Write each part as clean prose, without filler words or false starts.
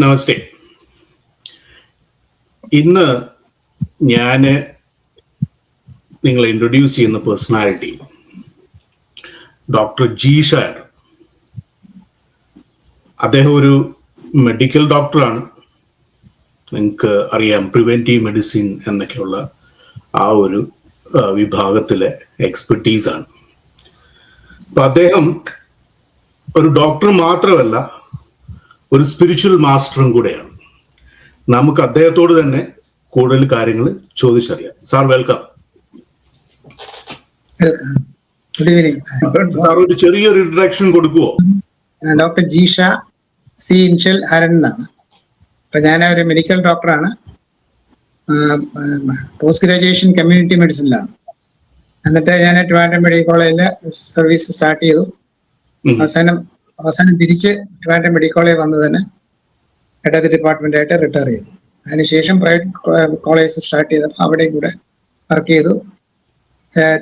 നമസ്തേ. ഇന്ന് ഞാൻ നിങ്ങളെ ഇൻട്രൊഡ്യൂസ് ചെയ്യുന്ന പേഴ്സണാലിറ്റി ഡോക്ടർ ജി ഷാർ. അദ്ദേഹം ഒരു മെഡിക്കൽ ഡോക്ടറാണ്. നിങ്ങൾക്ക് അറിയാം, പ്രിവെന്റീവ് മെഡിസിൻ എന്നൊക്കെയുള്ള ആ ഒരു വിഭാഗത്തിലെ എക്സ്പെർട്ടീസാണ്. അപ്പം അദ്ദേഹം ഒരു ഡോക്ടർ മാത്രമല്ല, ഒരു സ്പിരിച്വൽ മാസ്റ്ററും കൂടെയാണ്. നമുക്ക് അദ്ദേഹത്തോട് തന്നെ കൂടുതൽ കാര്യങ്ങൾ ചോദിച്ചറിയാം. Sir, welcome. Good evening. Sir ഒരു ചെറിയൊരു ഇൻട്രഡക്ഷൻ കൊടുക്കുവോ? ഡോക്ടർ ജീഷ സി ഇൻഷൽ ഹരൻ എന്നാണ്. അപ്പൊ ഞാൻ ഒരു മെഡിക്കൽ ഡോക്ടറാണ്. പോസ്റ്റ് ഗ്രാജുവേഷൻ കമ്മ്യൂണിറ്റി മെഡിസിനിലാണ്. എന്നിട്ട് ഞാൻ ട്രിവാൻഡ്രം മെഡിക്കൽ കോളേജിൽ സർവീസ് സ്റ്റാർട്ട് ചെയ്തു. അവസാനം തിരിച്ച് ട്രിവാൻഡ്രം മെഡിക്കൽ കോളേജിൽ വന്ന് തന്നെ ഹെഡ് ഓഫ് ദി ഡിപ്പാർട്ട്മെന്റ് ആയിട്ട് റിട്ടയർ ചെയ്തു. അതിനുശേഷം പ്രൈവറ്റ് കോളേജ് സ്റ്റാർട്ട് ചെയ്തപ്പോൾ അവിടെയും കൂടെ വർക്ക് ചെയ്തു.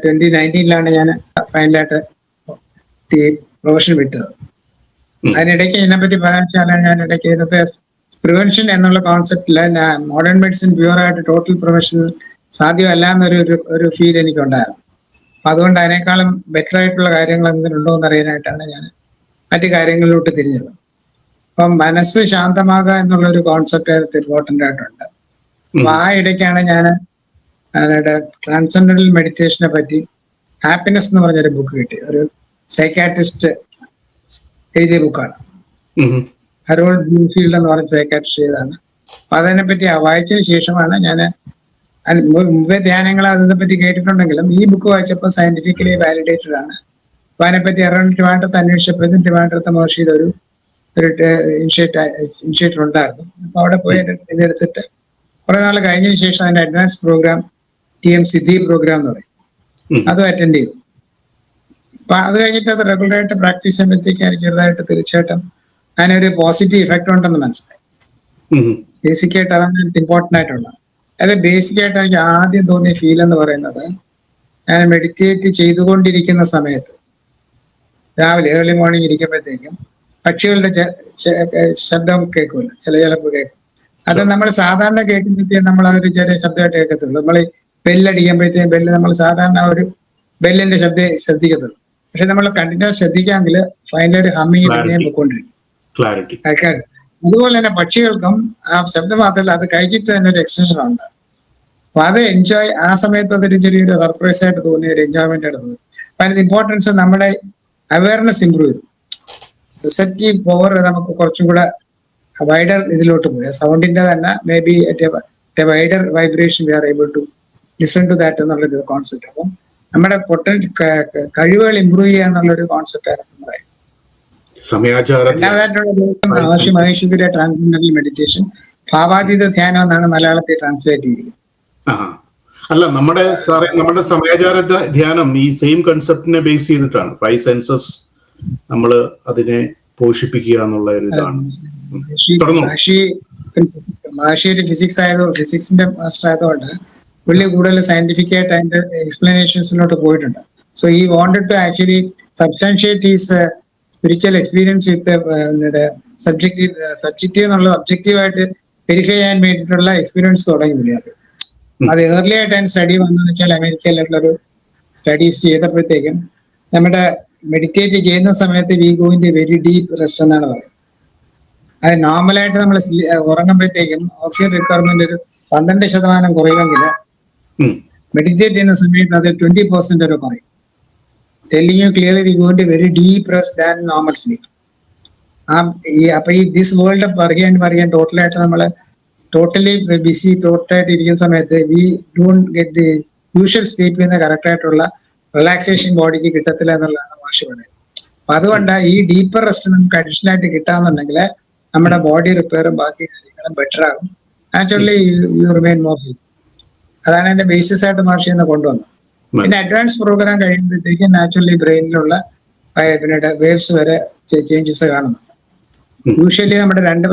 2019 ഞാൻ ഫൈനലായിട്ട് പ്രൊഫഷൻ വിട്ടത്. അതിനിടയ്ക്ക് ഇതിനെപ്പറ്റി പറയാൻ വെച്ചാൽ, ഞാൻ ഇടയ്ക്ക് ഇതിനകത്ത് പ്രിവെൻഷൻ എന്നുള്ള കോൺസെപ്റ്റില് മോഡേൺ മെഡിസിൻ പ്യുവറായിട്ട് ടോട്ടൽ പ്രിവെൻഷൻ സാധ്യമല്ല എന്നൊരു ഫീൽ എനിക്കുണ്ടായിരുന്നു. അപ്പൊ അതുകൊണ്ട് അതിനേക്കാളും ബെറ്റർ ആയിട്ടുള്ള കാര്യങ്ങൾ എന്തെങ്കിലും ഉണ്ടോ എന്ന് അറിയാനായിട്ടാണ് ഞാൻ മറ്റു കാര്യങ്ങളിലോട്ട് തിരിഞ്ഞത്. അപ്പം മനസ്സ് ശാന്തമാകുക എന്നുള്ള ഒരു കോൺസെപ്റ്റ് ഇമ്പോർട്ടൻ്റ് ആയിട്ടുണ്ട്. അപ്പൊ ആ ഇടയ്ക്കാണ് ഞാൻ ട്രാൻസെൻഡന്റൽ മെഡിറ്റേഷനെ പറ്റി ഹാപ്പിനെസ് എന്ന് പറഞ്ഞൊരു ബുക്ക് കിട്ടി. ഒരു സൈക്കാട്രിസ്റ്റ് എഴുതിയ ബുക്കാണ്. ഹരോൾഡ് ബ്ലൂംഫീൽഡ് എന്ന് പറഞ്ഞ സൈക്കാട്രിസ്റ്റ് ചെയ്തതാണ്. അപ്പൊ അതിനെപ്പറ്റി വായിച്ചതിന് ശേഷമാണ് ഞാൻ മുമ്പേ ധ്യാനങ്ങൾ അതിനെപ്പറ്റി കേട്ടിട്ടുണ്ടെങ്കിലും ഈ ബുക്ക് വായിച്ചപ്പോൾ സയന്റിഫിക്കലി വാലിഡേറ്റഡ് ആണ്. അപ്പൊ അതിനെപ്പറ്റി ട്രിവാൻഡ്രത്ത് അന്വേഷിച്ചപ്പോൾ ട്രിവാൻഡ്രത്തെ മഹർഷിയുടെ ഒരു ഇനിഷ്യേറ്റർ ഉണ്ടായിരുന്നു. അപ്പൊ അവിടെ പോയി ഇതെടുത്തിട്ട് കുറെ നാൾ കഴിഞ്ഞതിന് ശേഷം അതിന്റെ അഡ്വാൻസ് പ്രോഗ്രാം TM സിദ്ധി പ്രോഗ്രാം എന്ന് പറയും, അതും അറ്റൻഡ് ചെയ്തു. അപ്പൊ അത് കഴിഞ്ഞിട്ട് അത് റെഗുലറായിട്ട് പ്രാക്ടീസ് ചെയ്യുമ്പോഴത്തേക്ക് എനിക്ക് ചെറുതായിട്ട് തീർച്ചയായിട്ടും അതിനൊരു പോസിറ്റീവ് ഇഫക്റ്റ് ഉണ്ടെന്ന് മനസ്സിലായി. ബേസിക്കായിട്ട് അതാണ് ഇമ്പോർട്ടൻ്റ് ആയിട്ടുള്ളത്. അത് ബേസിക്കായിട്ട് എനിക്ക് ആദ്യം തോന്നിയ ഫീൽ എന്ന് പറയുന്നത്, ഞാൻ മെഡിറ്റേറ്റ് ചെയ്തുകൊണ്ടിരിക്കുന്ന സമയത്ത് രാവിലെ ഏർലി മോർണിംഗ് ഇരിക്കുമ്പോഴത്തേക്കും പക്ഷികളുടെ ശബ്ദം കേൾക്കുമല്ലോ, ചിലപ്പോൾ കേൾക്കും. അത് നമ്മൾ സാധാരണ കേൾക്കുമ്പോഴത്തേക്കും നമ്മൾ അതൊരു ചെറിയ ശബ്ദമായിട്ട് കേൾക്കത്തുള്ളൂ. നമ്മൾ ബെല്ലടിക്കുമ്പോഴത്തേക്കും നമ്മൾ സാധാരണ ഒരു ബെല്ലിന്റെ ശബ്ദം ശ്രദ്ധിക്കത്തുള്ളൂ. പക്ഷെ നമ്മൾ കണ്ടിന്യൂസ് ശ്രദ്ധിക്കാമെങ്കിൽ ഫൈനൽ ഒരു ഹമ്മിങ് പിന്നെയും പോയിക്കൊണ്ടിരിക്കും. അതുപോലെ തന്നെ പക്ഷികൾക്കും ആ ശബ്ദം മാത്രമല്ല, അത് കഴിച്ചിട്ട് തന്നെ ഒരു എക്സ്റ്റൻഷൻ ഉണ്ട്. അപ്പൊ അത് എൻജോയ്, ആ സമയത്ത് അതൊരു ചെറിയൊരു സർപ്രൈസ് ആയിട്ട് തോന്നി, ഒരു എൻജോയ്മെന്റ് ആയിട്ട് തോന്നി. അപ്പൊ അതിന്റെ ഇമ്പോർട്ടൻസ് നമ്മുടെ അവയർനെസ് ഇമ്പ്രൂവ് ചെയ്തു. റിസപ്റ്റീവ് പവർ നമുക്ക് കുറച്ചും കൂടെ വൈഡർ ഇതിലോട്ട് പോയി. സൗണ്ടിന്റെ തന്നെ may be wider vibration we are able to listen to that എന്നുള്ളൊരു കോൺസെപ്റ്റ്. അപ്പം നമ്മുടെ കഴിവുകൾ ഇമ്പ്രൂവ് ചെയ്യുക എന്നുള്ളൊരു കോൺസെപ്റ്റ് ആയിരുന്നു. മഹേശ്വര ട്രാൻസെൻഡന്റൽ മെഡിറ്റേഷൻ, ഭാവാതീത ധ്യാനം എന്നാണ് മലയാളത്തിൽ ട്രാൻസ്ലേറ്റ് ചെയ്തിരിക്കുന്നത്. അല്ല, നമ്മുടെ സമയാചാര ധ്യാനം ഈ സെയിം കൺസെപ്റ്റിനെ ബേസ് ചെയ്തിട്ടാണ്. 5 സെൻസസ് നമ്മൾ അതിനെ പോഷിപ്പിക്കുക എന്നുള്ള ഒരു ഇതാണ്. മഹർഷി ഒരു ഫിസിക്സിന്റെ മാസ്റ്റർ ആയതുകൊണ്ട് പുള്ളി കൂടുതൽ സയന്റിഫിക് ആയിട്ട് അതിന്റെ എക്സ്പ്ലനേഷൻസിലോട്ട് പോയിട്ടുണ്ട്. So he wanted to actually substantiate his spiritual experience with subjective എന്നുള്ളത് ഒബ്ജക്റ്റീവായിട്ട് വെരിഫൈ ചെയ്യാൻ വേണ്ടിയിട്ടുള്ള എക്സ്പീരിയൻസ് തുടങ്ങി പുള്ളി. അത് ഏർലി ആയിട്ട് അതിന് സ്റ്റഡി വന്നതെന്ന് വെച്ചാൽ അമേരിക്കയിലുള്ളൊരു സ്റ്റഡീസ് ചെയ്തപ്പോഴത്തേക്കും നമ്മുടെ മെഡിറ്റേറ്റ് ചെയ്യുന്ന സമയത്ത് we go in very deep rest എന്നാണ് പറയുന്നത്. അത് നോർമലായിട്ട് നമ്മൾ ഉറങ്ങുമ്പോഴത്തേക്കും ഓക്സിജൻ റിക്വയർമെന്റ് ഒരു 12% കുറയുമെങ്കിൽ മെഡിറ്റേറ്റ് ചെയ്യുന്ന സമയത്ത് അത് 20% വരെ കുറയും. Telling you clearly go in very deep rest than normal sleep. അപ്പൊ ഈ ദിസ് വേൾഡ് ഓഫ് പറയാൻ ടോട്ടലായിട്ട് നമ്മൾ ടോട്ടലി ബിസി തോട്ടായിട്ട് ഇരിക്കുന്ന സമയത്ത് we don't get the usual സ്ലീപ്പിൽ നിന്ന് കറക്റ്റ് ആയിട്ടുള്ള റിലാക്സേഷൻ ബോഡിക്ക് കിട്ടത്തില്ല എന്നുള്ളതാണ് മാഷ് പറയുന്നത്. അപ്പൊ അതുകൊണ്ട് ഈ ഡീപ്പർ റെസ്റ്റ് നമുക്ക് അഡീഷണൽ ആയിട്ട് കിട്ടാന്നുണ്ടെങ്കിൽ നമ്മുടെ ബോഡി റിപ്പയറും ബാക്കി കാര്യങ്ങളും ബെറ്റർ ആകും. Actually you remain more healthy. അതാണ് എന്റെ ബേസിസ് ആയിട്ട് മാർഷ് കൊണ്ടുവന്നത്. പിന്നെ അഡ്വാൻസ് പ്രോഗ്രാം കഴിയുമ്പോഴത്തേക്ക് നാച്ചുറലി ബ്രെയിനിലുള്ള പിന്നീട് വേവ്സ് വരെ ചേഞ്ചസ് കാണുന്നുണ്ട്. യൂഷ്വലി നമ്മുടെ 2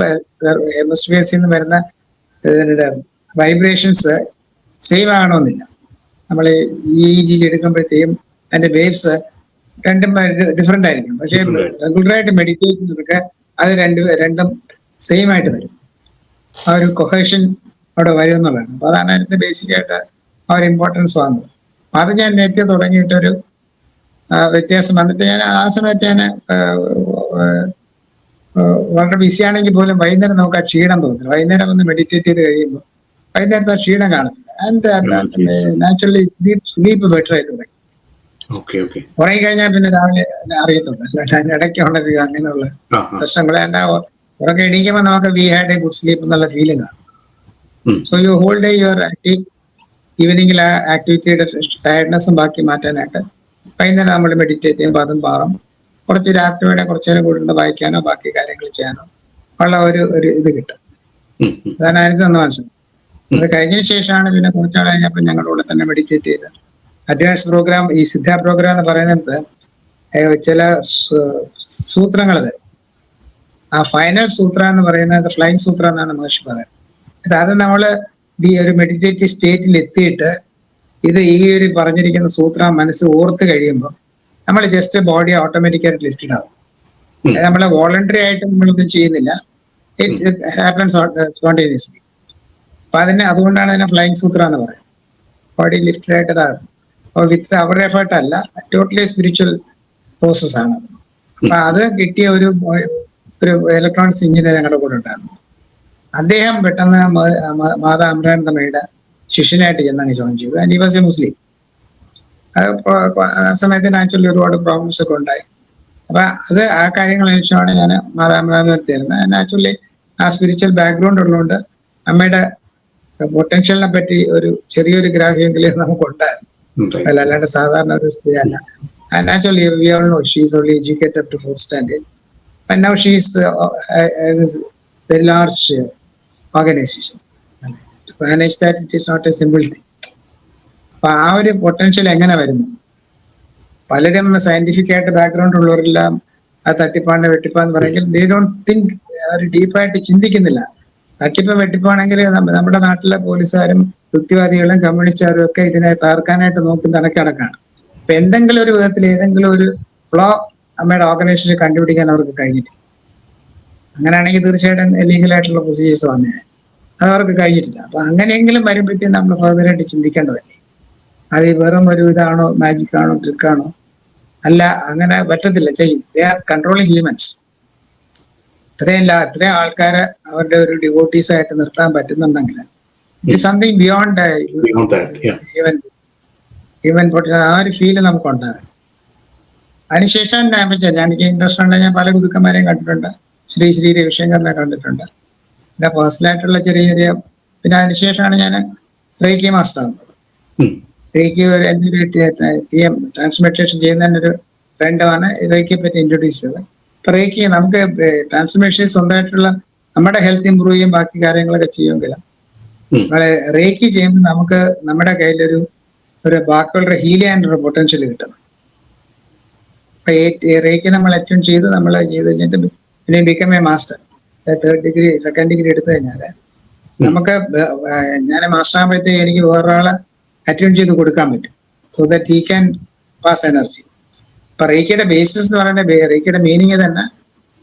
ഹെമിസ്ഫിയേഴ്സിൽ നിന്ന് വരുന്ന വൈബ്രേഷൻസ് സെയിം ആകണമെന്നില്ല. നമ്മൾ EEG എടുക്കുമ്പോഴത്തേക്കും അതിന്റെ വേവ്സ് രണ്ടും ഡിഫറെന്റ് ആയിരിക്കും. പക്ഷെ റെഗുലറായിട്ട് മെഡിറ്റേറ്റ് ചെയ്യുന്നതൊക്കെ അത് രണ്ടും സെയിം ആയിട്ട് വരും. ആ ഒരു കൊഹേഷൻ അവിടെ വരും എന്നുള്ളതാണ്. അപ്പൊ അതാണ് അതിന്റെ ബേസിക് ആയിട്ട് ആ ഒരു ഇമ്പോർട്ടൻസ് വന്നത്. അത് ഞാൻ നേരത്തെ തുടങ്ങിയിട്ടൊരു വ്യത്യാസം വന്നിട്ട് ഞാൻ ആ സമയത്ത് ഞാൻ വളരെ ബിസി ആണെങ്കിൽ പോലും വൈകുന്നേരം നമുക്ക് ആ ക്ഷീണം തോന്നില്ല. വൈകുന്നേരം ഒന്ന് മെഡിറ്റേറ്റ് ചെയ്ത് കഴിയുമ്പോൾ വൈകുന്നേരത്തെ ആ ക്ഷീണം കാണുന്നില്ല. ആൻഡ് നാച്ചുറലി സ്ലീപ്പ് ബെറ്റർ ആയി തുടങ്ങി. ഉറങ്ങി കഴിഞ്ഞാൽ പിന്നെ രാവിലെ അറിയത്തുള്ളൂ. അതിനിടയ്ക്ക് ഉണരുക അങ്ങനെയുള്ള പ്രശ്നങ്ങൾ. എൻ്റെ ഉറക്കം എണീക്കുമ്പോൾ നമുക്ക് we had a good sleep എന്നുള്ള ഫീലിംഗ് ആണ്. So you whole day your active. ഈവനിങ്ങിൽ ആ ആക്ടിവിറ്റിയുടെ ടയർഡ്നെസ്സും ബാക്കി മാറ്റാനായിട്ട് വൈകുന്നേരം നമ്മൾ മെഡിറ്റേറ്റ് ചെയ്യുമ്പോൾ അതും മാറും. കുറച്ച് രാത്രിയോടെ കുറച്ചു നേരം കൂടുതൽ വായിക്കാനോ ബാക്കി കാര്യങ്ങൾ ചെയ്യാനോ ഉള്ള ഒരു ഇത് കിട്ടും. അതാണ് എനിക്ക് തന്ന മനസ്സിലായി. അത് കഴിഞ്ഞതിന് ശേഷമാണ് പിന്നെ കുറച്ചാൾ കഴിഞ്ഞപ്പോൾ ഞങ്ങളുടെ കൂടെ തന്നെ മെഡിറ്റേറ്റ് ചെയ്ത് അഡ്വാൻസ് പ്രോഗ്രാം, ഈ സിദ്ധ പ്രോഗ്രാം എന്ന് പറയുന്നത് ചില സൂത്രങ്ങൾ തരും. ആ ഫൈനൽ സൂത്ര എന്ന് പറയുന്നത് ഫ്ലൈങ് സൂത്ര എന്നാണ് മഹർഷി പറയുന്നത്. അത് നമ്മൾ ഈ ഒരു മെഡിറ്റേറ്റീവ് സ്റ്റേറ്റിൽ എത്തിയിട്ട് ഈ ഒരു പറഞ്ഞിരിക്കുന്ന സൂത്രം മനസ്സ് ഓർത്ത് കഴിയുമ്പോൾ നമ്മൾ ജസ്റ്റ് ബോഡി ഓട്ടോമാറ്റിക്കായിട്ട് ലിഫ്റ്റഡ് ആവും. നമ്മൾ വോളണ്ടറി ആയിട്ട് നമ്മളൊന്നും ചെയ്യുന്നില്ല. It happens spontaneously. അപ്പൊ അതുകൊണ്ടാണ് അതിനെ ഫ്ലൈങ് സൂത്ര എന്ന് പറയുന്നത്. ബോഡി ലിഫ്റ്റഡ് ആയിട്ട് താഴും. വിത്ത് അവർ എഫേർട്ട് അല്ല, ടോട്ടലി സ്പിരിച്വൽ പ്രോസസ് ആണ്. അപ്പൊ അത് കിട്ടിയ ഒരു ഇലക്ട്രോണിക്സ് എഞ്ചിനീയർ ഞങ്ങളുടെ കൂടെ ഉണ്ടായിരുന്നു. അദ്ദേഹം പെട്ടെന്ന് മാതാ അമൃതാനന്ദമയുടെ ശിഷ്യനായിട്ട് ചെന്നങ്ങ് ജോയിൻ ചെയ്തു. And he was a Muslim. ആ സമയത്ത് നാച്ചുറലി ഒരുപാട് പ്രോബ്ലംസ് ഒക്കെ ഉണ്ടായി. അപ്പൊ ആ കാര്യങ്ങൾ അനുസരിച്ചാണ് ഞാൻ മാതാ അമൃതാനന്ദമയുടെ തരുന്നത്. നാച്ചുറലി ആ സ്പിരിച്വൽ ബാക്ക്ഗ്രൗണ്ട് ഉള്ളതുകൊണ്ട് അമ്മയുടെ പൊട്ടൻഷ്യലിനെ പറ്റി ഒരു ചെറിയൊരു ഗ്രാഹ്യമെങ്കിലും നമുക്കുണ്ടായിരുന്നു. അല്ലാണ്ട് സാധാരണ ഒരു സ്ത്രീ അല്ല. Naturally we all know she is only educated to 4th standard. And now she is has a very large organization. To manage that, it is not a simple thing. അപ്പൊ ആ ഒരു പൊട്ടൻഷ്യൽ എങ്ങനെ വരുന്നു? പലരും സയന്റിഫിക് ആയിട്ട് background ഉള്ളവരെല്ലാം ആ തട്ടിപ്പാണ്ട് വെട്ടിപ്പാന്ന് പറയുമെങ്കിൽ they don't think, ഒരു ഡീപ്പായിട്ട് ചിന്തിക്കുന്നില്ല. വെട്ടിപ്പാണെങ്കിൽ നമ്മുടെ നാട്ടിലെ പോലീസുകാരും യുക്തിവാദികളും കമ്മ്യൂണിസ്റ്റുകാരും ഒക്കെ ഇതിനെ തകർക്കാനായിട്ട് നോക്കി നടക്കാണ്. അപ്പൊ എന്തെങ്കിലും ഒരു വിധത്തിൽ ഏതെങ്കിലും ഒരു ഫ്ലോ അമ്മയുടെ ഓർഗനൈസേഷൻ കണ്ടുപിടിക്കാൻ അവർക്ക് കഴിഞ്ഞിട്ടില്ല. അങ്ങനെയാണെങ്കിൽ തീർച്ചയായിട്ടും ലീഗലായിട്ടുള്ള പ്രൊസീജിയേഴ്സ് വന്നേ. അത് അവർക്ക് കഴിഞ്ഞിട്ടില്ല. അപ്പൊ അങ്ങനെയെങ്കിലും വരുമ്പോഴത്തേക്കും നമ്മൾ ഫർദറായിട്ട് ചിന്തിക്കേണ്ടതല്ലേ. അത് വെറും ഒരു ഇതാണോ, മാജിക് ആണോ, ട്രിക്കാണോ? അല്ല, അങ്ങനെ പറ്റത്തില്ല. They are controlling humans. ഇത്രയും ആൾക്കാരെ അവരുടെ ഒരു ഡിവോട്ടീസ് ആയിട്ട് നിർത്താൻ പറ്റുന്നുണ്ടെങ്കിൽ it something beyond even potential. ആ ഒരു ഫീല് നമുക്ക് ഉണ്ടാകും. അതിനുശേഷം എനിക്ക് ഇൻട്രസ്റ്റ് ഉണ്ട്. ഞാൻ പല ഗുരുക്കന്മാരെയും കണ്ടിട്ടുണ്ട്. ശ്രീ രവിശങ്കറിനെ കണ്ടിട്ടുണ്ട്. പിന്നെ പേഴ്സണലായിട്ടുള്ള ചെറിയ പിന്നെ അതിനുശേഷമാണ് ഞാൻ റേക്കി മാസ്റ്റർ ആകുന്നത്. റേക്കി എൻ്റെ ഒരു ട്രാൻസ്മെഡിറ്റേഷൻ ചെയ്യുന്നതിനൊരു ഫ്രണ്ടാണ് റേക്കിയെ പറ്റി ഇൻട്രൊഡ്യൂസ് ചെയ്തത്. ഇപ്പൊ റേക്കി നമുക്ക് ട്രാൻസ്മെഡിറ്റേഷൻ സ്വന്തമായിട്ടുള്ള നമ്മുടെ ഹെൽത്ത് ഇമ്പ്രൂവ് ചെയ്യും ബാക്കി കാര്യങ്ങളൊക്കെ ചെയ്യുമെങ്കിലും റേക്കി ചെയ്യുമ്പോൾ നമുക്ക് നമ്മുടെ കയ്യിലൊരു ബാക്കിയുള്ള ഹീൽ ചെയ്യാനൊരു പൊട്ടൻഷ്യൽ കിട്ടുന്നു. റേക്കി നമ്മൾ അറ്റൻഡ് ചെയ്ത് കഴിഞ്ഞിട്ട് പിന്നെ become A master. 3rd degree 2nd degree എടുത്തു കഴിഞ്ഞാൽ നമുക്ക് ഞാൻ മാസ്റ്റർ ആകുമ്പോഴത്തേക്ക് എനിക്ക് വേറൊരാളെ അറ്റൻഡ് ചെയ്ത് കൊടുക്കാൻ പറ്റും. So that he can pass energy. അപ്പൊ റേക്കിയുടെ ബേസിസ് എന്ന് പറയുന്നത്, റേക്കിയുടെ മീനിങ് തന്നെ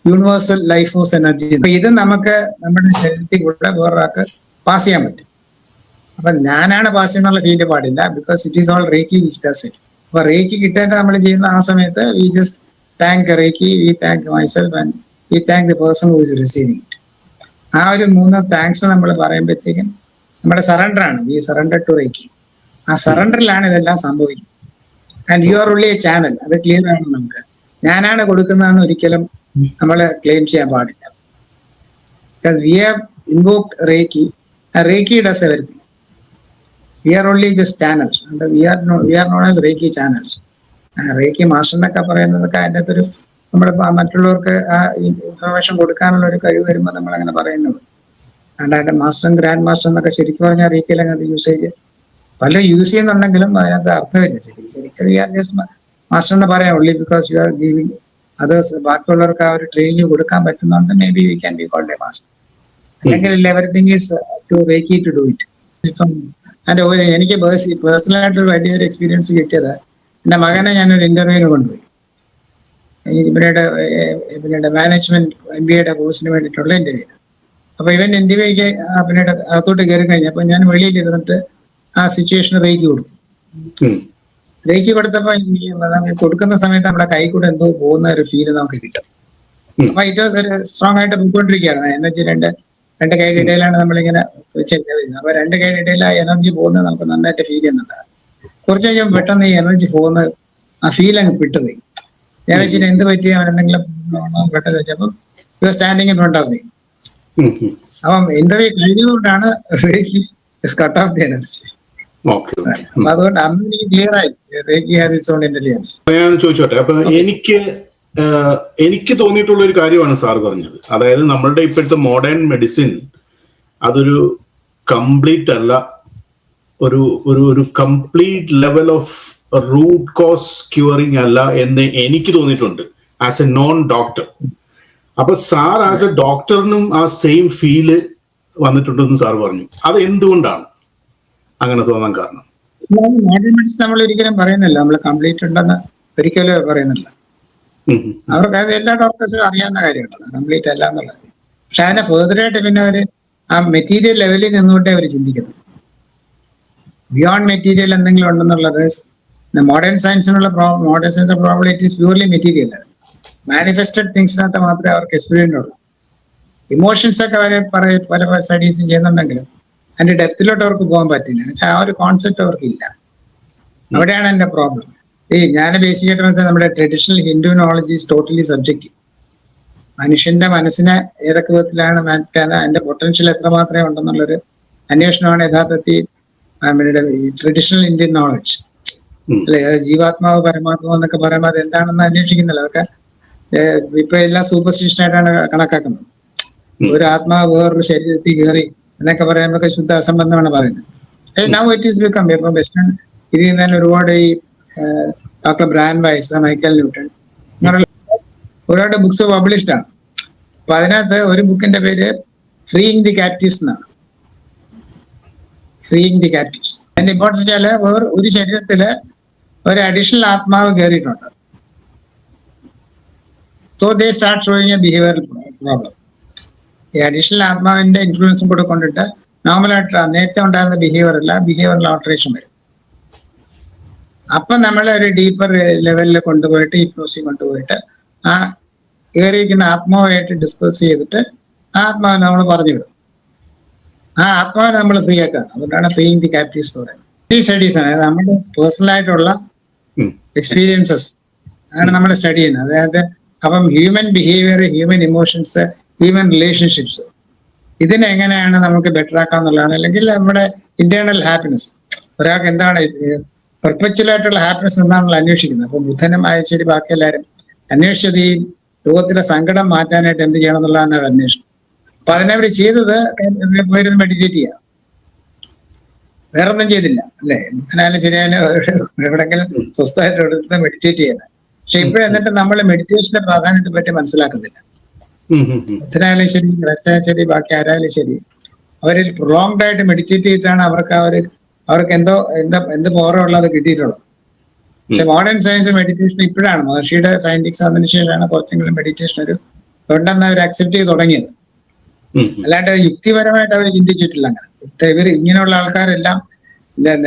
യൂണിവേഴ്സൽ ലൈഫ് ഫോഴ്സ് എനർജി. അപ്പൊ ഇത് നമുക്ക് നമ്മുടെ ശരീരത്തിൽ കൂടെ വേറൊരാൾക്ക് പാസ് ചെയ്യാൻ പറ്റും. അപ്പൊ ഞാനാണ് പാസ് ചെയ്യുന്നുള്ള ഫീൽഡ് പാടില്ല. Because it is all reiki which does it. അപ്പൊ റേക്കി കിട്ടേണ്ട നമ്മൾ ചെയ്യുന്ന ആ സമയത്ത് we just thank reiki, we thank myself and we thank the person who is receiving it. ആ ഒരു 3 താങ്ക്സ് നമ്മൾ പറയുമ്പോഴത്തേക്കും നമ്മുടെ സറണ്ടർ ആണ്. We surrender to reiki. ആ സറണ്ടറിലാണ് ഇതെല്ലാം സംഭവിക്കുന്നത്. And you are only a channel. അത് ക്ലിയർ ആണ്. നമുക്ക് ഞാനാണ് കൊടുക്കുന്നതെന്ന് ഒരിക്കലും നമ്മൾ ക്ലെയിം ചെയ്യാൻ പാടില്ല. Because we have invoked reiki. Reiki does everything. We are only just channels. And we are known as Reiki channels. Reiki master എന്നൊക്കെ പറയുന്നതൊക്കെ അതിൻ്റെ അകത്തൊരു നമ്മുടെ മറ്റുള്ളവർക്ക് ആ ഇൻഫർമേഷൻ കൊടുക്കാനുള്ള ഒരു കഴിവ് വരുമ്പോൾ നമ്മൾ അങ്ങനെ പറയുന്നത്. അതിന്റെ മാസ്റ്ററും ഗ്രാൻഡ് മാസ്റ്റർ എന്നൊക്കെ ശരിക്കും പറഞ്ഞാൽ റേക്കിയിൽ അങ്ങനത്തെ യൂസേജ് പല യൂസ് ചെയ്യുന്നുണ്ടെങ്കിലും അതിനകത്ത് അർത്ഥമില്ല. ശരിക്കും വി ആർ ജസ്റ്റ് മാസ്റ്റർ എന്ന് പറയാം. Only because you are giving others. ബാക്കിയുള്ളവർക്ക് ആ ഒരു ട്രെയിനിങ് കൊടുക്കാൻ പറ്റുന്നുണ്ട്. Maybe we can be called a master. അല്ലെങ്കിൽ everything is to reiki to do it. എനിക്ക് പേഴ്സണലായിട്ടൊരു വലിയൊരു എക്സ്പീരിയൻസ് കിട്ടിയത്, എൻ്റെ മകനെ ഞാനൊരു ഇന്റർവ്യൂവിന് കൊണ്ടുപോയി. ഇവരുടെ മാനേജ്മെന്റ് MBA കോഴ്സിന് വേണ്ടിയിട്ടുള്ള ഇന്റർവ്യൂ. അപ്പൊ ഇവൻ എന്റെ വഴിക്ക് പിന്നീട് അകത്തോട്ട് കയറി കഴിഞ്ഞപ്പോ ഞാൻ വെളിയിൽ ഇരുന്നിട്ട് ആ സിറ്റുവേഷൻ റേക്ക് കൊടുത്തു. റേക്ക് കൊടുത്തപ്പോ നമുക്ക് കൊടുക്കുന്ന സമയത്ത് നമ്മുടെ കൈ കൂടെ എന്തോ പോകുന്ന ഒരു ഫീല് നമുക്ക് കിട്ടും. അപ്പൊ ഇറ്റ് വാസ് ഒരു സ്ട്രോങ് ആയിട്ട് പോയിക്കൊണ്ടിരിക്കുകയാണ്. എനർജി രണ്ട് കൈയുടെ ഇടയിലാണ് നമ്മളിങ്ങനെ വെച്ചിരിക്കുന്നത്. അപ്പൊ രണ്ട് കൈയുടെ ഇടയിൽ ആ എനർജി പോകുന്നത് നമുക്ക് നന്നായിട്ട് ഫീൽ ചെയ്യുന്നുണ്ട്. കുറച്ച് കഴിയുമ്പോൾ പെട്ടെന്ന് ഈ എനർജി പോകുന്ന ആ ഫീൽ അങ്ങ് വിട്ടുപോയി. ഞാൻ വെച്ചിട്ട് എന്ത് പറ്റി, അവൻ എന്തെങ്കിലും പെട്ടെന്ന് വെച്ചപ്പം standing in front of me. അപ്പം ഇന്റർവ്യൂ കഴിഞ്ഞതുകൊണ്ടാണ് കട്ട് ഓഫ് ദി എനർജി. അപ്പൊ അതുകൊണ്ട് അന്ന് എനിക്ക് ക്ലിയർ ആയി reiki has its own intelligence. ഞാൻ ചോദിച്ചോട്ടെ, അപ്പൊ എനിക്ക് തോന്നിയിട്ടുള്ള ഒരു കാര്യമാണ് സാർ പറഞ്ഞത്. അതായത് നമ്മളുടെ ഇപ്പോഴത്തെ മോഡേൺ മെഡിസിൻ അതൊരു കംപ്ലീറ്റ് അല്ല, ഒരു complete level of root cause curing അല്ല എന്ന് എനിക്ക് തോന്നിയിട്ടുണ്ട് ആസ് എ നോൺ ഡോക്ടർ. അപ്പൊ സാർ ആസ് എ ഡോക്ടറിനും ആ സെയിം ഫീല് വന്നിട്ടുണ്ടെന്ന് സാർ പറഞ്ഞു. അത് എന്തുകൊണ്ടാണ് അങ്ങനെ തോന്നാൻ കാരണം? മോഡേൺ മെഡിസിൻ നമ്മൾ ഒരിക്കലും പറയുന്നില്ല നമ്മൾ കംപ്ലീറ്റ് ഉണ്ടെന്ന് ഒരിക്കലും പറയുന്നില്ല. അവർക്ക് അത് എല്ലാ ഡോക്ടേഴ്സിനും അറിയാവുന്ന കാര്യമാണ് കംപ്ലീറ്റ് അല്ല എന്നുള്ളത്. പക്ഷെ അതിനെ ഫെർദറായിട്ട് പിന്നെ അവര് ആ മെറ്റീരിയൽ ലെവലിൽ നിന്നുകൊണ്ടേ അവർ ചിന്തിക്കുന്നു. ബിയോണ്ട് മെറ്റീരിയൽ എന്തെങ്കിലും ഉണ്ടെന്നുള്ളത് മോഡേൺ സയൻസിനുള്ള modern science problem it is purely material. Manifested തിങ്സിനകത്ത് മാത്രമേ അവർക്ക് എക്സ്പീരിയൻസ് ഉള്ളൂ. ഇമോഷൻസ് ഒക്കെ അവരെ പല സ്റ്റഡീസ് ചെയ്യുന്നുണ്ടെങ്കിലും അതിന്റെ ഡെപ്തിലോട്ട് അവർക്ക് പോകാൻ പറ്റില്ല. പക്ഷെ ആ ഒരു കോൺസെപ്റ്റ് അവർക്ക് ഇല്ല. അവിടെയാണ് എന്റെ പ്രോബ്ലം. ഞാൻ ബേസിക്കായിട്ട് നമ്മുടെ traditional Hindu knowledge is totally subjective. മനുഷ്യന്റെ മനസ്സിനെ ഏതൊക്കെ വിധത്തിലാണ് അതിന്റെ പൊട്ടൻഷ്യൽ എത്രമാത്രമേ ഉണ്ടെന്നുള്ളൊരു അന്വേഷണമാണ് യഥാർത്ഥത്തിൽ ട്രഡീഷണൽ ഇന്ത്യൻ നോളജ്. അല്ലെ, ജീവാത്മാവ് പരമാത്മാവ് എന്നൊക്കെ പറയുമ്പോൾ അത് എന്താണെന്ന് അന്വേഷിക്കുന്നില്ല. അതൊക്കെ ഇപ്പൊ എല്ലാം സൂപ്പർസ്റ്റിഷൻ ആയിട്ടാണ് കണക്കാക്കുന്നത്. ഒരു ആത്മാവ് വേറൊരു ശരീരത്തിൽ കയറി എന്നൊക്കെ പറയുമ്പോൾ ശുദ്ധ അസംബന്ധമാണ് പറയുന്നത്. നൗ ഇറ്റ് ഈസ് ബിക്കം ഇപ്പം വെസ്റ്റേൺ ഇതിൽ നിന്ന് തന്നെ ഒരുപാട് ഈ doctor Brian Weiss, Michael Newton അങ്ങനെയുള്ള ഒരുപാട് ബുക്സ് പബ്ലിഷ്ഡ് ആണ്. അപ്പൊ അതിനകത്ത് ഒരു ബുക്കിന്റെ പേര് ഫ്രീയിങ് ദി കാപ്റ്റീവ്സ് എന്നാണ്. Freeing the captives. അതിന്റെ ഇമ്പോർട്ടൻസ് വെച്ചാല് ഒരു ശരീരത്തില് ഒരു അഡീഷണൽ ആത്മാവ് കയറിയിട്ടുണ്ട്. So they start showing a behavioural problem. ഈ അഡീഷണൽ ആത്മാവിന്റെ ഇൻഫ്ലുവൻസും കൂടെ കൊണ്ടിട്ട് നോർമലായിട്ട് നേരത്തെ ഉണ്ടായിരുന്ന ബിഹേവിയറൽ ഓൾട്ടറേഷൻ വരും. അപ്പൊ നമ്മളെ ഒരു ഡീപ്പർ ലെവലിൽ കൊണ്ടുപോയിട്ട് ഹിപ്നോസിൽ കൊണ്ടുപോയിട്ട് ആ കയറിയിരിക്കുന്ന ആത്മാവായിട്ട് ഡിസ്കസ് ചെയ്തിട്ട് ആ ആത്മാവിനെ നമ്മൾ പറഞ്ഞു വിടും. ആ ആത്മാവിനെ നമ്മൾ ഫ്രീ ആക്കുകയാണ്. അതുകൊണ്ടാണ് ഫ്രീയിങ് ദി കാപ്റ്റീവ്സ് എന്ന് പറയുന്നത്. ഈ സ്റ്റഡീസ് ആണ് നമ്മുടെ പേഴ്സണൽ ആയിട്ടുള്ള എക്സ്പീരിയൻസസ് ആണ് നമ്മൾ സ്റ്റഡി ചെയ്യുന്നത്. അതായത് അപ്പം human behaviour, human emotions, human relationships ഇതിനെ എങ്ങനെയാണ് നമുക്ക് ബെറ്റർ ആക്കാന്നുള്ളതാണ്. അല്ലെങ്കിൽ നമ്മുടെ ഇന്റേണൽ ഹാപ്പിനെസ്, ഒരാൾക്ക് എന്താണ് പെർപെച്വൽ ആയിട്ടുള്ള ഹാപ്പിനെസ് എന്താണല്ലോ അന്വേഷിക്കുന്നത്. അപ്പൊ ബുദ്ധനും ശരി ബാക്കി എല്ലാവരും അന്വേഷിച്ചത് ഈ ലോകത്തിലെ സങ്കടം മാറ്റാനായിട്ട് എന്ത് ചെയ്യണം എന്നുള്ളതാണ് അന്വേഷണം. അപ്പൊ അതിനവർ ചെയ്തത് പോയിരുന്ന് മെഡിറ്റേറ്റ് ചെയ്യുക, വേറൊന്നും ചെയ്തില്ല. അല്ലെ, ബുദ്ധനായാലും ശരിയായാലും എവിടെങ്കിലും സ്വസ്ഥമായിട്ട് എടുത്ത് മെഡിറ്റേറ്റ് ചെയ്യുന്നത്. പക്ഷെ ഇപ്പോഴെന്നിട്ട് നമ്മൾ മെഡിറ്റേഷന്റെ പ്രാധാന്യത്തെ പറ്റി മനസ്സിലാക്കുന്നില്ല. ബുദ്ധനായാലും ശരി, ഗ്രഹസ്ഥനായാലും ശരി, ബാക്കി ആരായാലും ശരി, അവരിൽ പ്രൊലോങ്ഡ് ആയിട്ട് മെഡിറ്റേറ്റ് ചെയ്തിട്ടാണ് അവർക്ക് എന്ത് പവർ ഉള്ളത് കിട്ടിയിട്ടുള്ളത്. പക്ഷെ മോഡേൺ സയൻസ് മെഡിറ്റേഷൻ ഇപ്പോഴാണ് മഹർഷിയുടെ ഫൈൻഡിങ്സ് അതിന് ശേഷമാണ് കുറച്ചെങ്കിലും മെഡിറ്റേഷൻ ഉണ്ടെന്ന് അവർ അക്സെപ്റ്റ് ചെയ്ത് തുടങ്ങിയത്. അല്ലാണ്ട് യുക്തിപരമായിട്ട് അവർ ചിന്തിച്ചിട്ടില്ല. അങ്ങനെ ഇവർ ഇങ്ങനെയുള്ള ആൾക്കാരെല്ലാം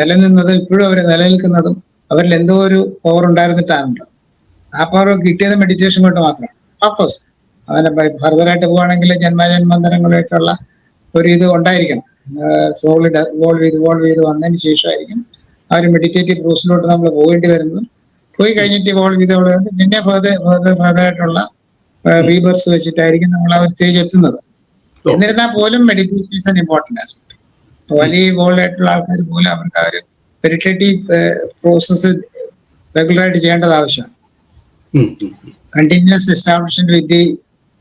നിലനിന്നത് ഇപ്പോഴും അവർ നിലനിൽക്കുന്നതും അവരിൽ എന്തോ ഒരു പവർ ഉണ്ടായിരുന്നിട്ടാണല്ലോ. ആ പവർ കിട്ടിയത് മെഡിറ്റേഷൻ കൊണ്ട് മാത്രമാണ്. ഓഫ്കോഴ്സ് അവനെ ഫർദറായിട്ട് പോവുകയാണെങ്കിൽ ജന്മജന്മാന്തരങ്ങളായിട്ടുള്ള ഒരു ഇത് ഉണ്ടായിരിക്കണം. സോളിഡ് ഇവോൾവ് ചെയ്ത് വന്നതിന് ശേഷമായിരിക്കും ആ ഒരു മെഡിറ്റേറ്റീവ് പ്രോസസ്സിലോട്ട് നമ്മൾ പോകേണ്ടി വരുന്നത്. പോയി കഴിഞ്ഞിട്ട് ഇവോൾവ് ചെയ്ത് പിന്നെ ഫർദറായിട്ടുള്ള റീബർസ് വെച്ചിട്ടായിരിക്കും നമ്മൾ ആ ഒരു സ്റ്റേജ് എത്തുന്നത്. എന്നിരുന്നാൽ പോലും meditation is an important aspect. വലിയ ഇവോൾവ് ആയിട്ടുള്ള ആൾക്കാർ പോലും അവർക്ക് ആ ഒരു മെഡിറ്റേറ്റീവ് പ്രോസസ്സ് റെഗുലറായിട്ട് ചെയ്യേണ്ടത് ആവശ്യമാണ്. Continuous establishment with the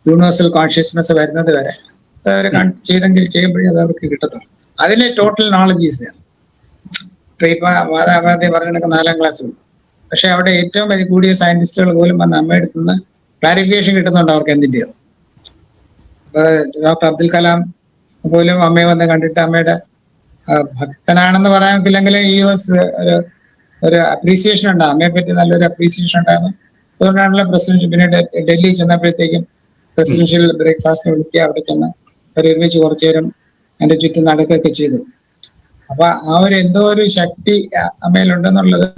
universal consciousness വരുന്നത് വരെ അവർ ചെയ്യുമ്പോഴേ അത് അവർക്ക് കിട്ടത്തുള്ളൂ. അതിലെ ടോട്ടൽ നോളജീസ് ഇപ്പൊ മാതാപിതാക്കളെ പറഞ്ഞിടക്ക് 4ാം ക്ലാസ്സിൽ, പക്ഷെ അവിടെ ഏറ്റവും കൂടിയ സയന്റിസ്റ്റുകൾ പോലും വന്ന് അമ്മയുടെ അടുത്തുനിന്ന് ക്ലാരിഫിക്കേഷൻ കിട്ടുന്നുണ്ട് അവർക്ക് എന്തിൻ്റെയോ. ഇപ്പൊ ഡോക്ടർ അബ്ദുൽ കലാം പോലും അമ്മയെ വന്ന് കണ്ടിട്ട് അമ്മയുടെ ഭക്തനാണെന്ന് പറയാനില്ലെങ്കിൽ ഈ ഒരു അപ്രീസിയേഷൻ ഉണ്ടാകും, അമ്മയെ പറ്റി നല്ലൊരു അപ്രീസിയേഷൻ ഉണ്ടായിരുന്നു. അതുകൊണ്ടാണല്ലോ പ്രസിഡന്റ് പിന്നെ ഡൽഹി ചെന്നപ്പോഴത്തേക്കും പ്രസിഡൻഷ്യൽ ബ്രേക്ക്ഫാസ്റ്റ് വിളിക്കുക, അവിടെ ചെന്ന് ഒരുമിച്ച് കുറച്ചു നേരം എൻ്റെ ചുറ്റും നടക്കുകയൊക്കെ ചെയ്തു. അപ്പൊ ആ ഒരു എന്തോ ഒരു ശക്തി അമ്മയിലുണ്ടെന്നുള്ളത്